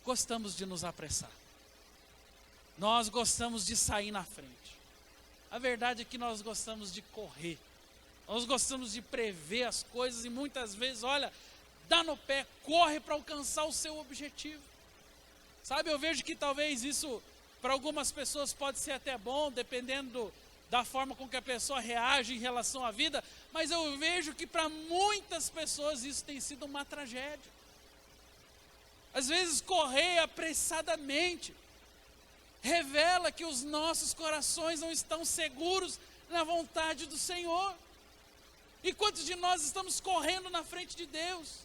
gostamos de nos apressar. Nós gostamos de sair na frente. A verdade é que nós gostamos de correr. Nós gostamos de prever as coisas e muitas vezes, olha, dá no pé, corre para alcançar o seu objetivo. Sabe, eu vejo que talvez isso para algumas pessoas pode ser até bom, dependendo da forma com que a pessoa reage em relação à vida, mas eu vejo que para muitas pessoas isso tem sido uma tragédia. Às vezes correr apressadamente revela que os nossos corações não estão seguros na vontade do Senhor. E quantos de nós estamos correndo na frente de Deus?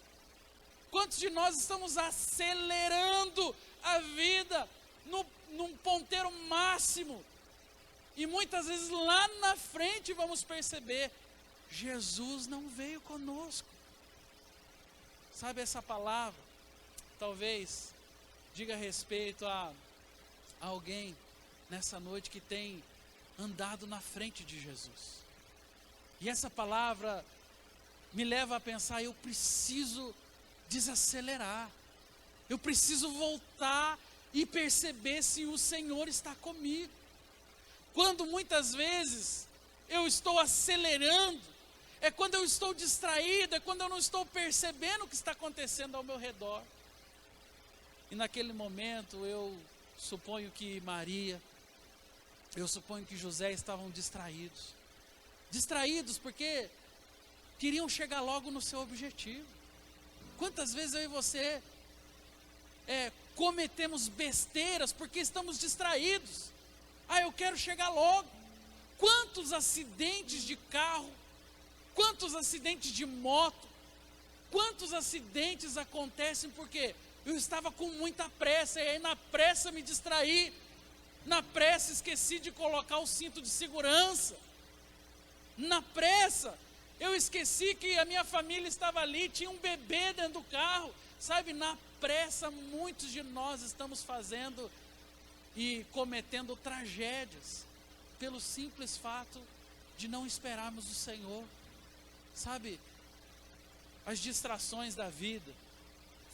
Quantos de nós estamos acelerando a vida num ponteiro máximo? E muitas vezes lá na frente vamos perceber, Jesus não veio conosco. Sabe, essa palavra talvez diga respeito a alguém nessa noite que tem andado na frente de Jesus. E essa palavra me leva a pensar, eu preciso desacelerar. Eu preciso voltar e perceber se o Senhor está comigo. Quando muitas vezes eu estou acelerando, é quando eu estou distraído, é quando eu não estou percebendo o que está acontecendo ao meu redor. E naquele momento eu suponho que Maria, eu suponho que José estavam distraídos. Distraídos porque queriam chegar logo no seu objetivo. Quantas vezes eu e você cometemos besteiras porque estamos distraídos? Eu quero chegar logo. Quantos acidentes de carro, quantos acidentes de moto, quantos acidentes acontecem porque eu estava com muita pressa e aí na pressa me distraí, na pressa esqueci de colocar o cinto de segurança, na pressa eu esqueci que a minha família estava ali, tinha um bebê dentro do carro, sabe, na pressa muitos de nós estamos fazendo e cometendo tragédias, pelo simples fato de não esperarmos o Senhor. Sabe, as distrações da vida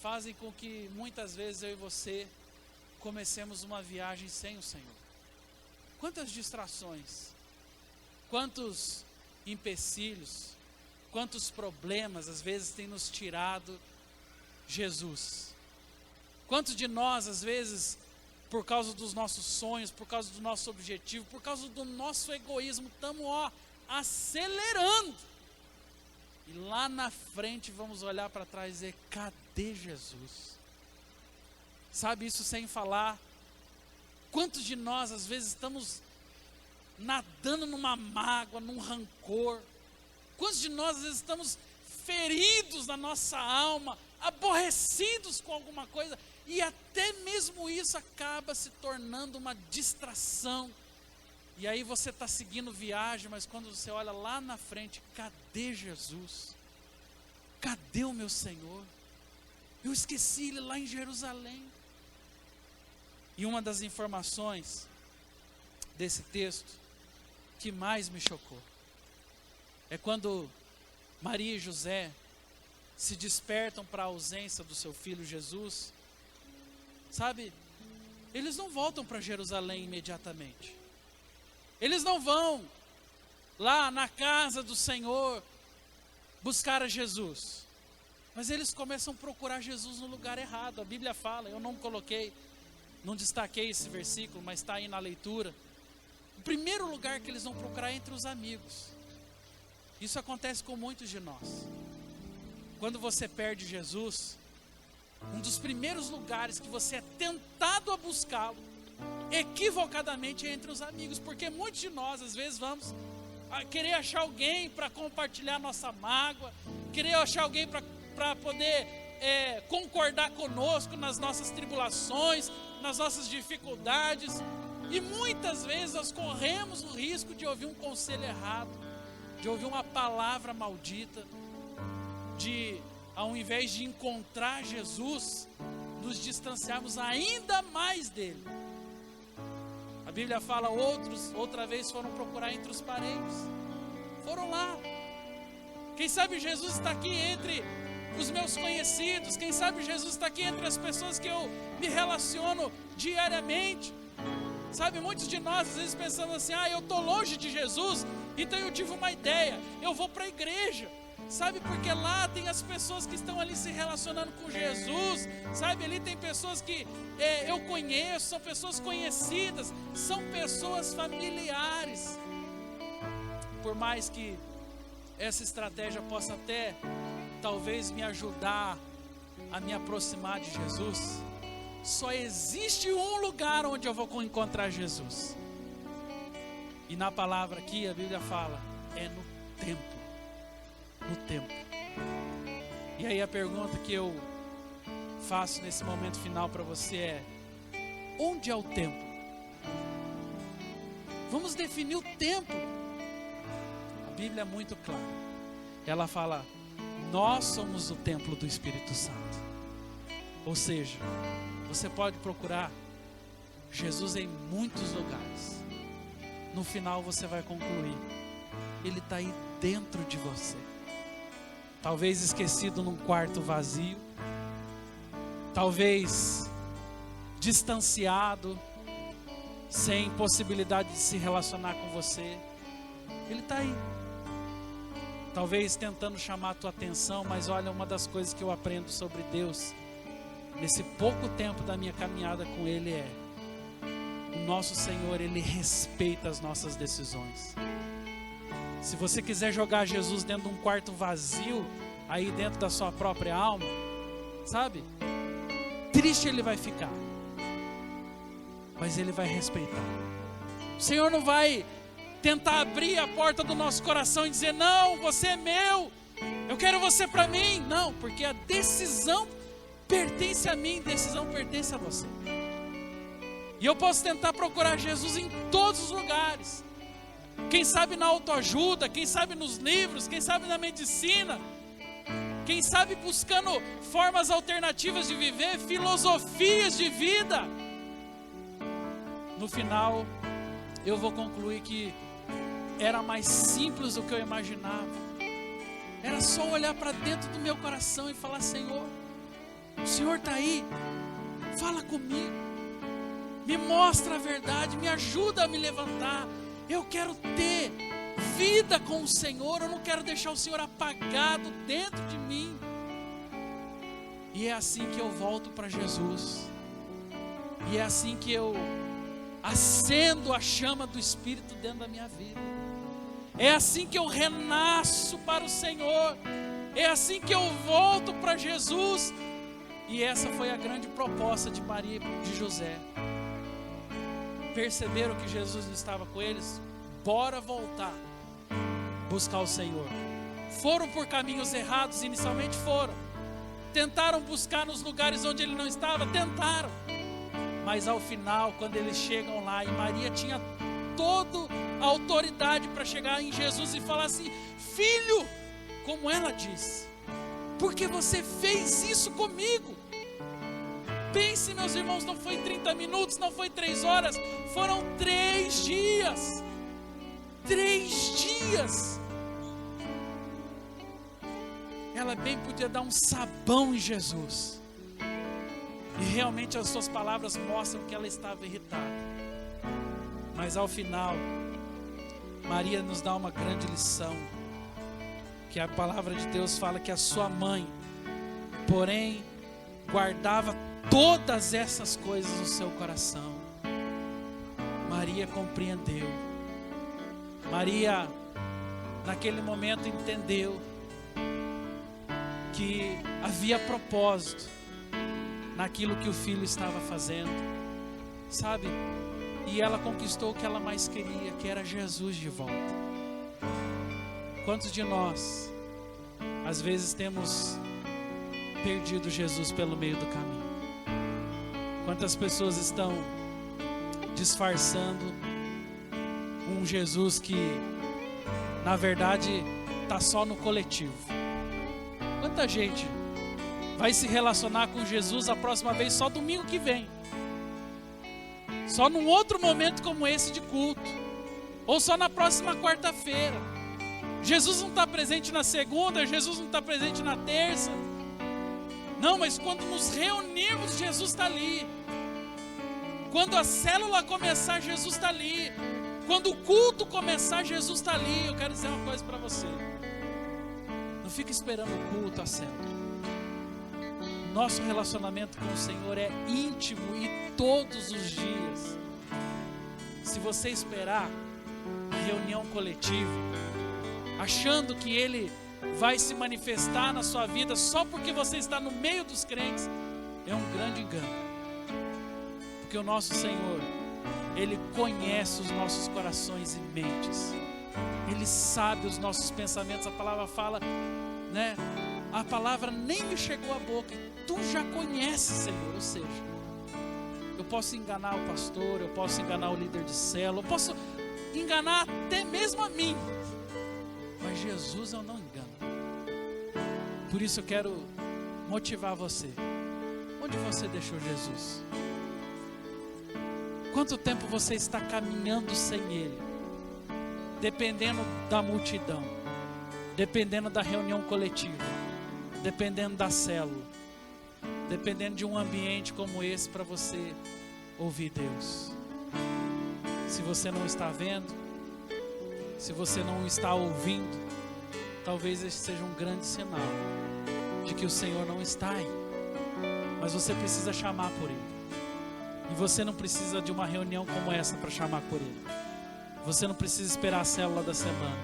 fazem com que muitas vezes eu e você comecemos uma viagem sem o Senhor. Quantas distrações, quantos empecilhos, quantos problemas às vezes tem nos tirado Jesus. Quantos de nós às vezes, por causa dos nossos sonhos, por causa do nosso objetivo, por causa do nosso egoísmo, estamos acelerando. E lá na frente vamos olhar para trás e dizer, cadê Jesus? Sabe, isso sem falar, quantos de nós às vezes estamos nadando numa mágoa, num rancor? Quantos de nós às vezes estamos feridos na nossa alma, aborrecidos com alguma coisa, e até mesmo isso acaba se tornando uma distração. E aí você está seguindo viagem, mas quando você olha lá na frente, cadê Jesus? Cadê o meu Senhor? Eu esqueci Ele lá em Jerusalém. E uma das informações desse texto que mais me chocou é quando Maria e José se despertam para a ausência do seu filho Jesus. Sabe, eles não voltam para Jerusalém imediatamente. Eles não vão lá na casa do Senhor buscar a Jesus. Mas eles começam a procurar Jesus no lugar errado. A Bíblia fala, eu não destaquei esse versículo, mas está aí na leitura. O primeiro lugar que eles vão procurar é entre os amigos. Isso acontece com muitos de nós. Quando você perde Jesus, um dos primeiros lugares que você é tentado a buscá-lo, equivocadamente, é entre os amigos. Porque muitos de nós, às vezes, vamos querer achar alguém para compartilhar nossa mágoa, querer achar alguém para poder concordar conosco nas nossas tribulações, nas nossas dificuldades. E muitas vezes nós corremos o risco de ouvir um conselho errado, de ouvir uma palavra maldita, de, ao invés de encontrar Jesus, nos distanciarmos ainda mais dele. A Bíblia fala, outra vez foram procurar entre os parentes, foram lá. Quem sabe Jesus está aqui entre os meus conhecidos, quem sabe Jesus está aqui entre as pessoas que eu me relaciono diariamente. Sabe, muitos de nós às vezes pensamos assim, eu estou longe de Jesus, então eu tive uma ideia, eu vou para a igreja. Sabe, porque lá tem as pessoas que estão ali se relacionando com Jesus. Sabe, ali tem pessoas que eu conheço, são pessoas conhecidas, são pessoas familiares. Por mais que essa estratégia possa até, talvez, me ajudar a me aproximar de Jesus, só existe um lugar onde eu vou encontrar Jesus. E na palavra aqui a Bíblia fala, é no templo. No templo. E aí a pergunta que eu faço nesse momento final para você é: onde é o templo? Vamos definir o templo. A Bíblia é muito clara. Ela fala, nós somos o templo do Espírito Santo. Ou seja, você pode procurar Jesus em muitos lugares. No final você vai concluir, Ele está aí dentro de você. Talvez esquecido num quarto vazio, talvez distanciado, sem possibilidade de se relacionar com você. Ele está aí, talvez tentando chamar a tua atenção. Mas olha, uma das coisas que eu aprendo sobre Deus nesse pouco tempo da minha caminhada com Ele é: o nosso Senhor, Ele respeita as nossas decisões. Se você quiser jogar Jesus dentro de um quarto vazio, aí dentro da sua própria alma, sabe, triste Ele vai ficar, mas Ele vai respeitar. O Senhor não vai tentar abrir a porta do nosso coração e dizer, não, você é meu, eu quero você para mim. Não, porque a decisão pertence a mim, a decisão pertence a você. E eu posso tentar procurar Jesus em todos os lugares. Quem sabe na autoajuda, quem sabe nos livros, quem sabe na medicina, quem sabe buscando formas alternativas de viver, filosofias de vida. No final, eu vou concluir que era mais simples do que eu imaginava. Era só olhar para dentro do meu coração e falar, Senhor, o Senhor está aí, fala comigo, me mostra a verdade, me ajuda a me levantar. Eu quero ter vida com o Senhor, eu não quero deixar o Senhor apagado dentro de mim. E é assim que eu volto para Jesus, e é assim que eu acendo a chama do Espírito dentro da minha vida. É assim que eu renasço para o Senhor, é assim que eu volto para Jesus. E essa foi a grande proposta de Maria e de José. Perceberam que Jesus não estava com eles? Bora voltar, buscar o Senhor. Foram por caminhos errados, inicialmente foram. Tentaram buscar nos lugares onde Ele não estava, tentaram. Mas ao final, quando eles chegam lá, e Maria tinha toda a autoridade para chegar em Jesus e falar assim, filho, como ela disse, porque você fez isso comigo? Pense, meus irmãos, não foi 30 minutos, não foi 3 horas, foram 3 dias. 3 dias. Ela bem podia dar um sabão em Jesus. E realmente as suas palavras mostram que ela estava irritada. Mas ao final, Maria nos dá uma grande lição. que a palavra de Deus fala que a sua mãe, porém, guardava todas essas coisas no seu coração. Maria compreendeu. Maria, naquele momento, entendeu que havia propósito naquilo que o filho estava fazendo, sabe? E ela conquistou o que ela mais queria, que era Jesus de volta. Quantos de nós, às vezes, temos perdido Jesus pelo meio do caminho? Quantas pessoas estão disfarçando um Jesus que, na verdade, está só no coletivo? Quanta gente vai se relacionar com Jesus a próxima vez só domingo que vem, só num outro momento como esse de culto, ou só na próxima quarta-feira? Jesus não está presente na segunda, Jesus não está presente na terça. Não, mas quando nos reunirmos, Jesus está ali. Quando a célula começar, Jesus está ali. Quando o culto começar, Jesus está ali. Eu quero dizer uma coisa para você: não fica esperando o culto, a célula. Nosso relacionamento com o Senhor é íntimo e todos os dias. Se você esperar a reunião coletiva, achando que Ele vai se manifestar na sua vida só porque você está no meio dos crentes, é um grande engano. Porque o nosso Senhor, Ele conhece os nossos corações e mentes. Ele sabe os nossos pensamentos. A palavra fala, né? A palavra nem me chegou à boca, tu já conheces, Senhor. Ou seja, eu posso enganar o pastor, eu posso enganar o líder de célula, eu posso enganar até mesmo a mim, mas Jesus eu não engano. Por isso eu quero motivar você. Onde você deixou Jesus? Quanto tempo você está caminhando sem Ele? Dependendo da multidão, dependendo da reunião coletiva, dependendo da célula, dependendo de um ambiente como esse para você ouvir Deus. Se você não está vendo, se você não está ouvindo, talvez esse seja um grande sinal de que o Senhor não está aí. Mas você precisa chamar por Ele. E você não precisa de uma reunião como essa para chamar por Ele. Você não precisa esperar a célula da semana.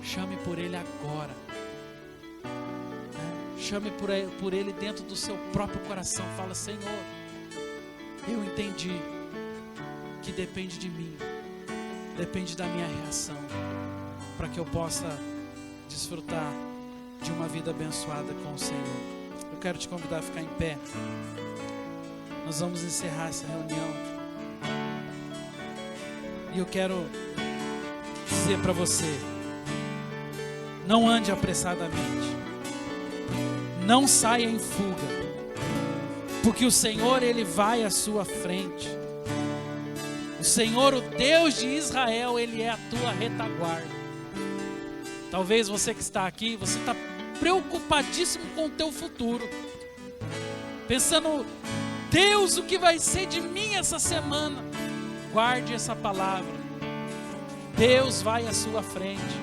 Chame por Ele agora. Chame por Ele dentro do seu próprio coração. Fala: Senhor, eu entendi que depende de mim, depende da minha reação, para que eu possa desfrutar de uma vida abençoada com o Senhor. Eu quero te convidar a ficar em pé. Nós vamos encerrar essa reunião. E eu quero dizer para você: não ande apressadamente, não saia em fuga, porque o Senhor, Ele vai à sua frente. O Senhor, o Deus de Israel, Ele é a tua retaguarda. Talvez você que está aqui, você está preocupadíssimo com o teu futuro, pensando: Deus, o que vai ser de mim essa semana? Guarde essa palavra. Deus vai à sua frente.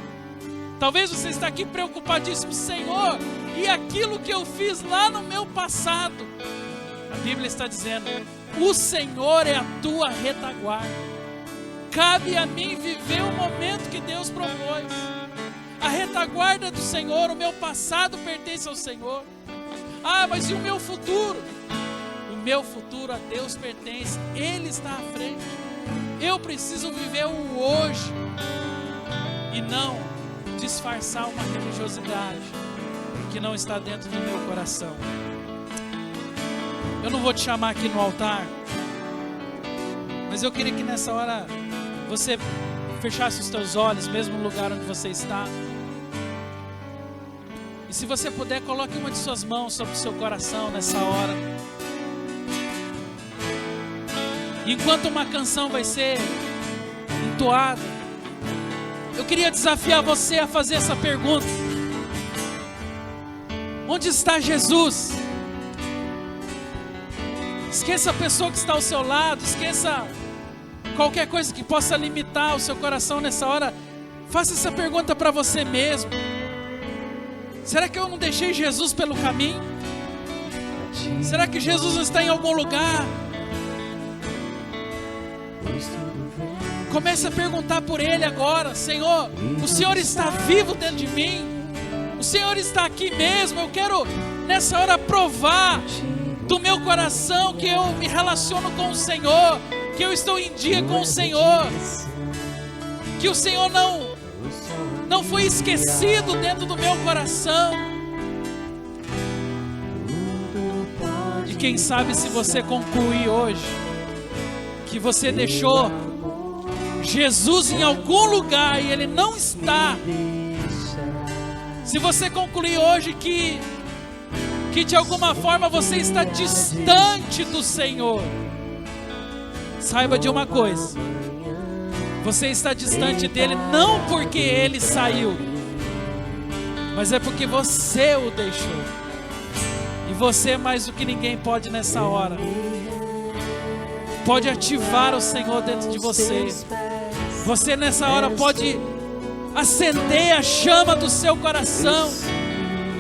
Talvez você está aqui preocupadíssimo: Senhor, e aquilo que eu fiz lá no meu passado? A Bíblia está dizendo: o Senhor é a tua retaguarda. Cabe a mim viver o momento que Deus propôs. A retaguarda do Senhor, o meu passado pertence ao Senhor. Ah, mas e o meu futuro? O meu futuro a Deus pertence, Ele está à frente. Eu preciso viver o hoje e não disfarçar uma religiosidade que não está dentro do meu coração. Eu não vou te chamar aqui no altar, mas eu queria que nessa hora você fechasse os teus olhos, mesmo no lugar onde você está. E se você puder, coloque uma de suas mãos sobre o seu coração nessa hora. Enquanto uma canção vai ser entoada, eu queria desafiar você a fazer essa pergunta: onde está Jesus? Esqueça a pessoa que está ao seu lado, esqueça qualquer coisa que possa limitar o seu coração nessa hora. Faça essa pergunta para você mesmo: Será que eu não deixei Jesus pelo caminho? Será que Jesus não está em algum lugar? Comece a perguntar por Ele agora. Senhor, o Senhor está vivo dentro de mim? O Senhor está aqui mesmo? Eu quero nessa hora provar do meu coração que eu me relaciono com o Senhor, que eu estou em dia com o Senhor, que o Senhor não foi esquecido dentro do meu coração. E quem sabe, se você concluir hoje que você deixou Jesus em algum lugar e Ele não está, se você concluir hoje que de alguma forma você está distante do Senhor, saiba de uma coisa: você está distante dele não porque ele saiu, mas é porque você o deixou. E você, mais do que ninguém, pode nessa hora, pode ativar o Senhor dentro de você. Você nessa hora pode acender a chama do seu coração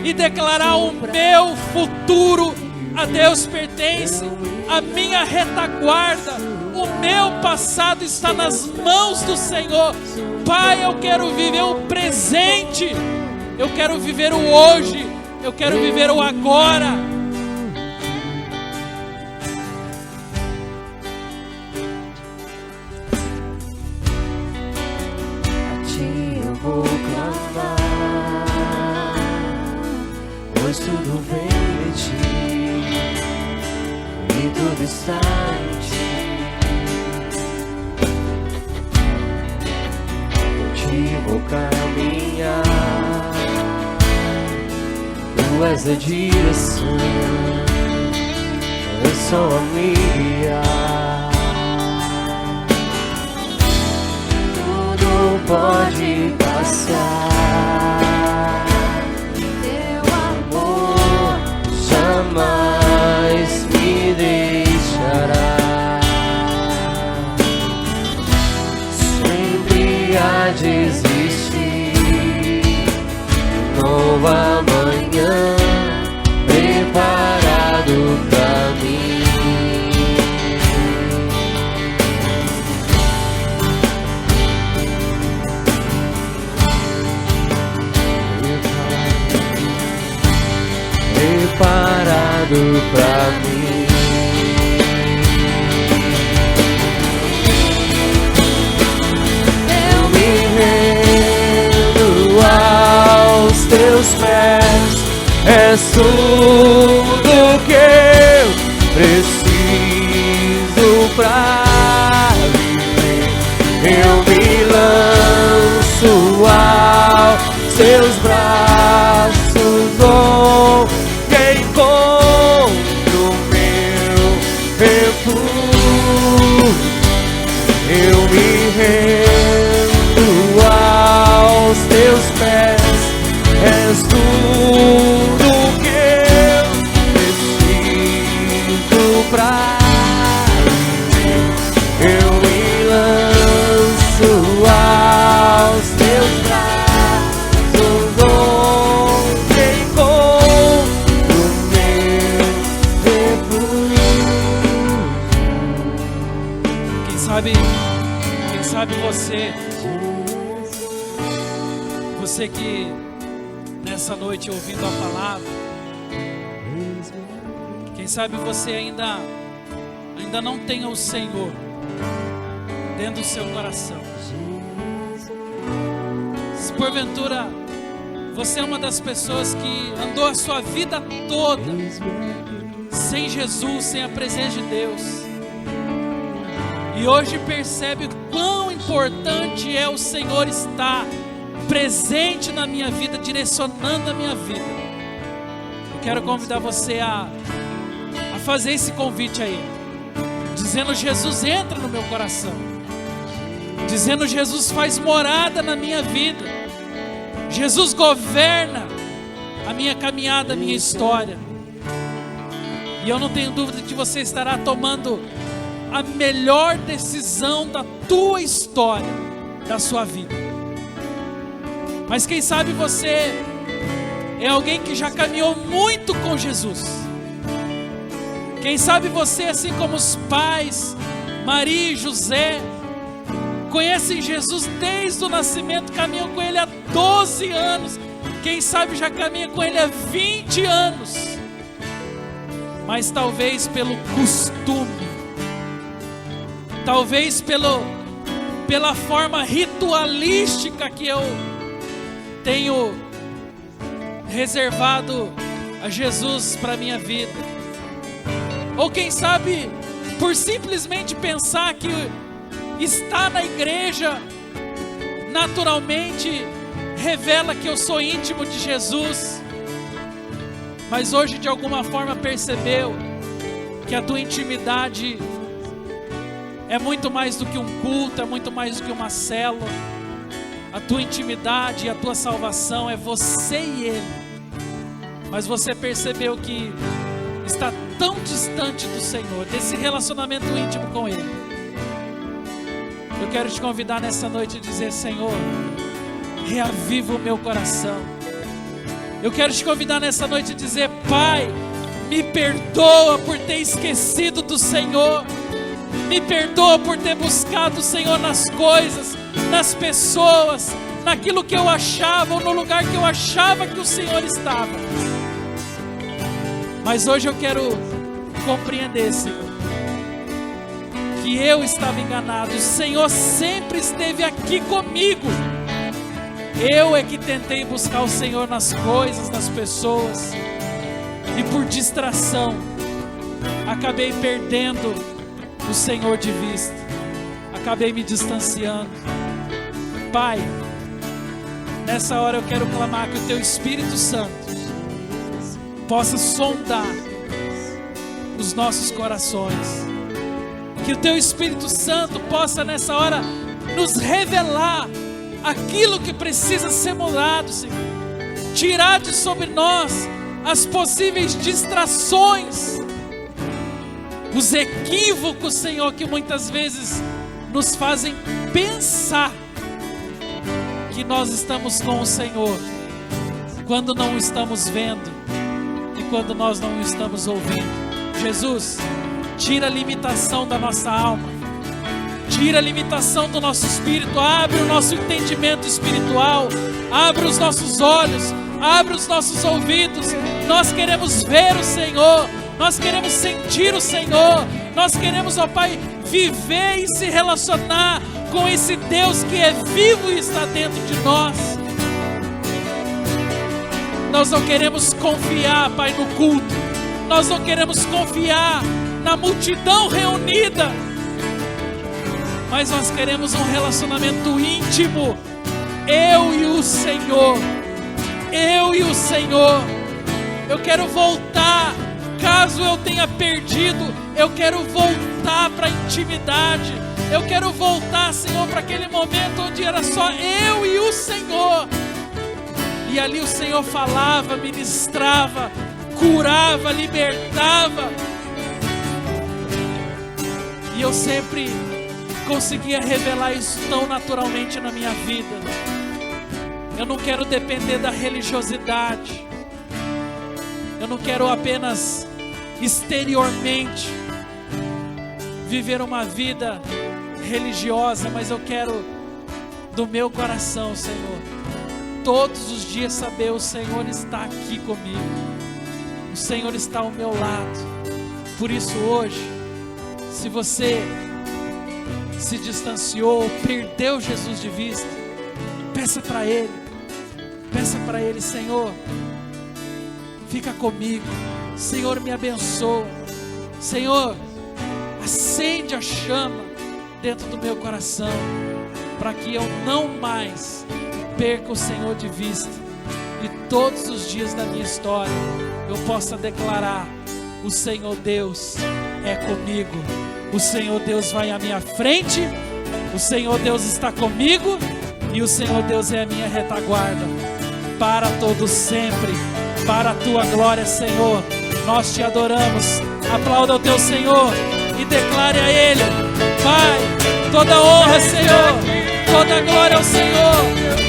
e declarar: o meu futuro a Deus pertence, a minha retaguarda, o meu passado está nas mãos do Senhor. Pai, eu quero viver o presente, eu quero viver o hoje, eu quero viver o agora. A ti eu vou clamar, pois tudo vem de ti e tudo está em ti. Por ti vou caminhar, tu és a direção, eu sou a minha. Tudo pode passar, teu amor jamais me deixará. Sempre há de existir novo amanhã preparado pra mim. Preparado pra mim. Eu me rendo aos teus pés, és tudo que eu preciso pra viver. Eu me lanço aos teus braços, onde encontro meu refúgio. Eu me rendo aos teus pés, és tudo que eu preciso pra viver. Eu me lanço aos teus braços, onde encontro meu refúgio. Quem sabe você que nessa noite ouvindo a palavra, quem sabe você ainda não tem o Senhor dentro do seu coração. Se porventura você é uma das pessoas que andou a sua vida toda sem Jesus, sem a presença de Deus, e hoje percebe quão importante é o Senhor estar presente na minha vida, direcionando a minha vida, eu quero convidar você a fazer esse convite a Ele, dizendo: Jesus, entra no meu coração, dizendo: Jesus, faz morada na minha vida, Jesus, governa a minha caminhada, a minha história. E eu não tenho dúvida que você estará tomando a melhor decisão da tua história, da sua vida. Mas quem sabe você é alguém que já caminhou muito com Jesus. Quem sabe você, assim como os pais, Maria e José, conhecem Jesus desde o nascimento, caminham com Ele há 12 anos. Quem sabe já caminha com Ele há 20 anos. Mas talvez pelo costume, talvez pela forma ritualística que eu tenho reservado a Jesus para a minha vida. Ou quem sabe por simplesmente pensar que estar na igreja naturalmente revela que eu sou íntimo de Jesus. Mas hoje de alguma forma percebeu que a tua intimidade é muito mais do que um culto, é muito mais do que uma célula. A tua intimidade e a tua salvação é você e Ele. Mas você percebeu que está tão distante do Senhor, desse relacionamento íntimo com Ele. Eu quero te convidar nessa noite a dizer: Senhor, reaviva o meu coração. Eu quero te convidar nessa noite a dizer: Pai, me perdoa por ter esquecido do Senhor. Me perdoa por ter buscado o Senhor nas coisas, nas pessoas, naquilo que eu achava ou no lugar que eu achava que o Senhor estava. Mas hoje eu quero compreender, Senhor, que eu estava enganado. O Senhor sempre esteve aqui comigo. Eu é que tentei buscar o Senhor nas coisas, nas pessoas, e por distração acabei perdendo o Senhor de vista, acabei me distanciando. Pai, nessa hora eu quero clamar que o Teu Espírito Santo possa sondar os nossos corações, que o Teu Espírito Santo possa nessa hora nos revelar aquilo que precisa ser mudado, Senhor. Tirar de sobre nós as possíveis distrações, os equívocos, Senhor, que muitas vezes nos fazem pensar que nós estamos com o Senhor, quando não o estamos vendo e quando nós não o estamos ouvindo. Jesus, tira a limitação da nossa alma, tira a limitação do nosso espírito, abre o nosso entendimento espiritual, abre os nossos olhos, abre os nossos ouvidos. Nós queremos ver o Senhor, nós queremos sentir o Senhor, nós queremos, ó Pai, viver e se relacionar com esse Deus que é vivo e está dentro de nós. Nós não queremos confiar, Pai, no culto, nós não queremos confiar na multidão reunida, mas nós queremos um relacionamento íntimo, eu e o Senhor, eu e o Senhor. Eu quero voltar, caso eu tenha perdido, eu quero voltar para a intimidade, eu quero voltar, Senhor, para aquele momento onde era só eu e o Senhor, e ali o Senhor falava, ministrava, curava, libertava, e eu sempre conseguia revelar isso tão naturalmente na minha vida. Eu não quero depender da religiosidade, eu não quero apenas exteriormente viver uma vida religiosa, mas eu quero do meu coração, Senhor, todos os dias saber: o Senhor está aqui comigo, o Senhor está ao meu lado. Por isso hoje, se você se distanciou, perdeu Jesus de vista, peça para Ele: Senhor, fica comigo, Senhor, me abençoa, Senhor, acende a chama dentro do meu coração, para que eu não mais perca o Senhor de vista, e todos os dias da minha história eu possa declarar: o Senhor Deus é comigo, o Senhor Deus vai à minha frente, o Senhor Deus está comigo, e o Senhor Deus é a minha retaguarda, para todo sempre, para a Tua glória, Senhor. Nós Te adoramos. Aplauda o Teu Senhor e declare a Ele: Pai, toda honra, Senhor, toda glória ao Senhor,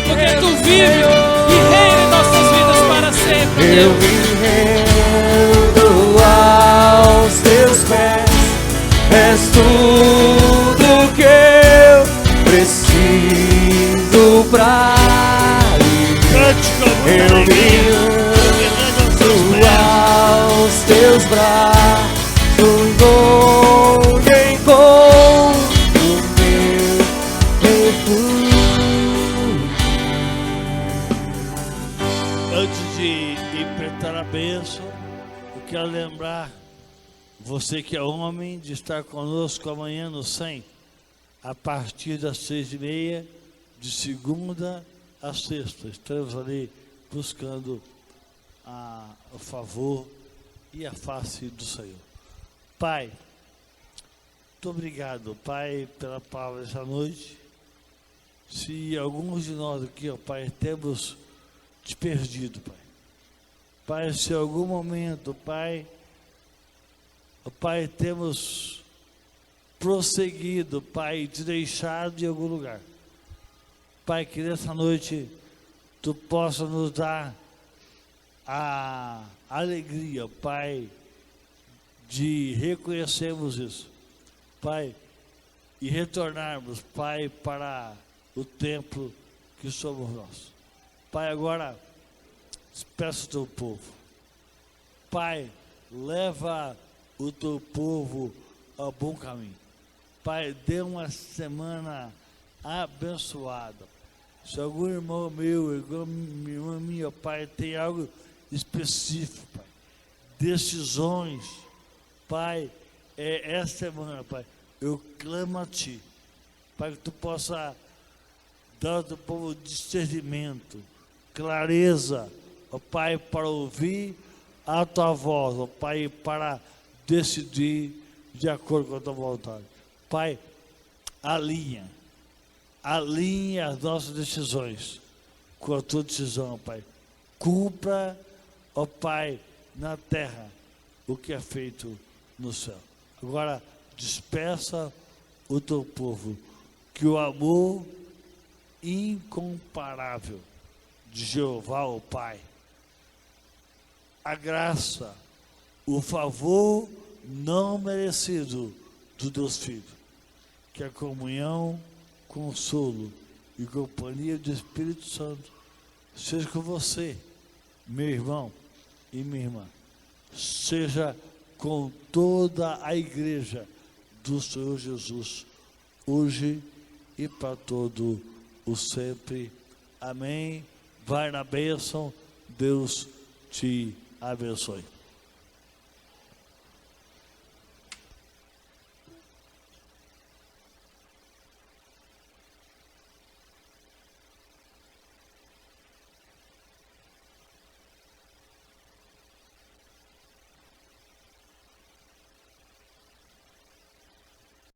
porque Tu vive e reina em nossas vidas para sempre. sempre, Eu Deus. me rendo aos teus pés, és tudo que eu preciso pra Cante com eu muita me alegria. rendo aos teus braços, onde encontro meu refúgio. Antes de implementar a bênção, eu quero lembrar você que é homem de estar conosco amanhã no 100, a partir das 6h30, de segunda a sexta. Estamos ali buscando o favor e a face do Senhor. Pai, muito obrigado, Pai, pela palavra dessa noite. Se alguns de nós aqui, ó Pai, temos te perdido, Pai. Pai, se em algum momento, Pai, temos prosseguido, Pai, te deixado em algum lugar. Pai, que nessa noite Tu possa nos dar a alegria, Pai, de reconhecermos isso, Pai, e retornarmos, Pai, para o templo que somos nós. Pai, agora, peço ao Teu povo, Pai, leva o Teu povo ao bom caminho. Pai, dê uma semana abençoada. Se algum irmão meu, irmã minha, Pai, tem algo específico, Pai, decisões, Pai, essa semana, Pai, eu clamo a Ti, Pai, que Tu possa dar ao Teu povo discernimento, clareza, ó Pai, para ouvir a Tua voz, ó Pai, para decidir de acordo com a Tua vontade. Pai, alinha as nossas decisões com a Tua decisão, ó Pai. Cumpra, ó Pai, na terra o que é feito no céu. Agora, despeça o Teu povo, que o amor incomparável de Jeová, o Pai, a graça, o favor não merecido do Deus Filho, que a comunhão, consolo e companhia do Espírito Santo seja com você, meu irmão e minha irmã, seja com toda a igreja do Senhor Jesus, hoje e para todo o sempre. Amém. Vai na bênção, Deus te abençoe.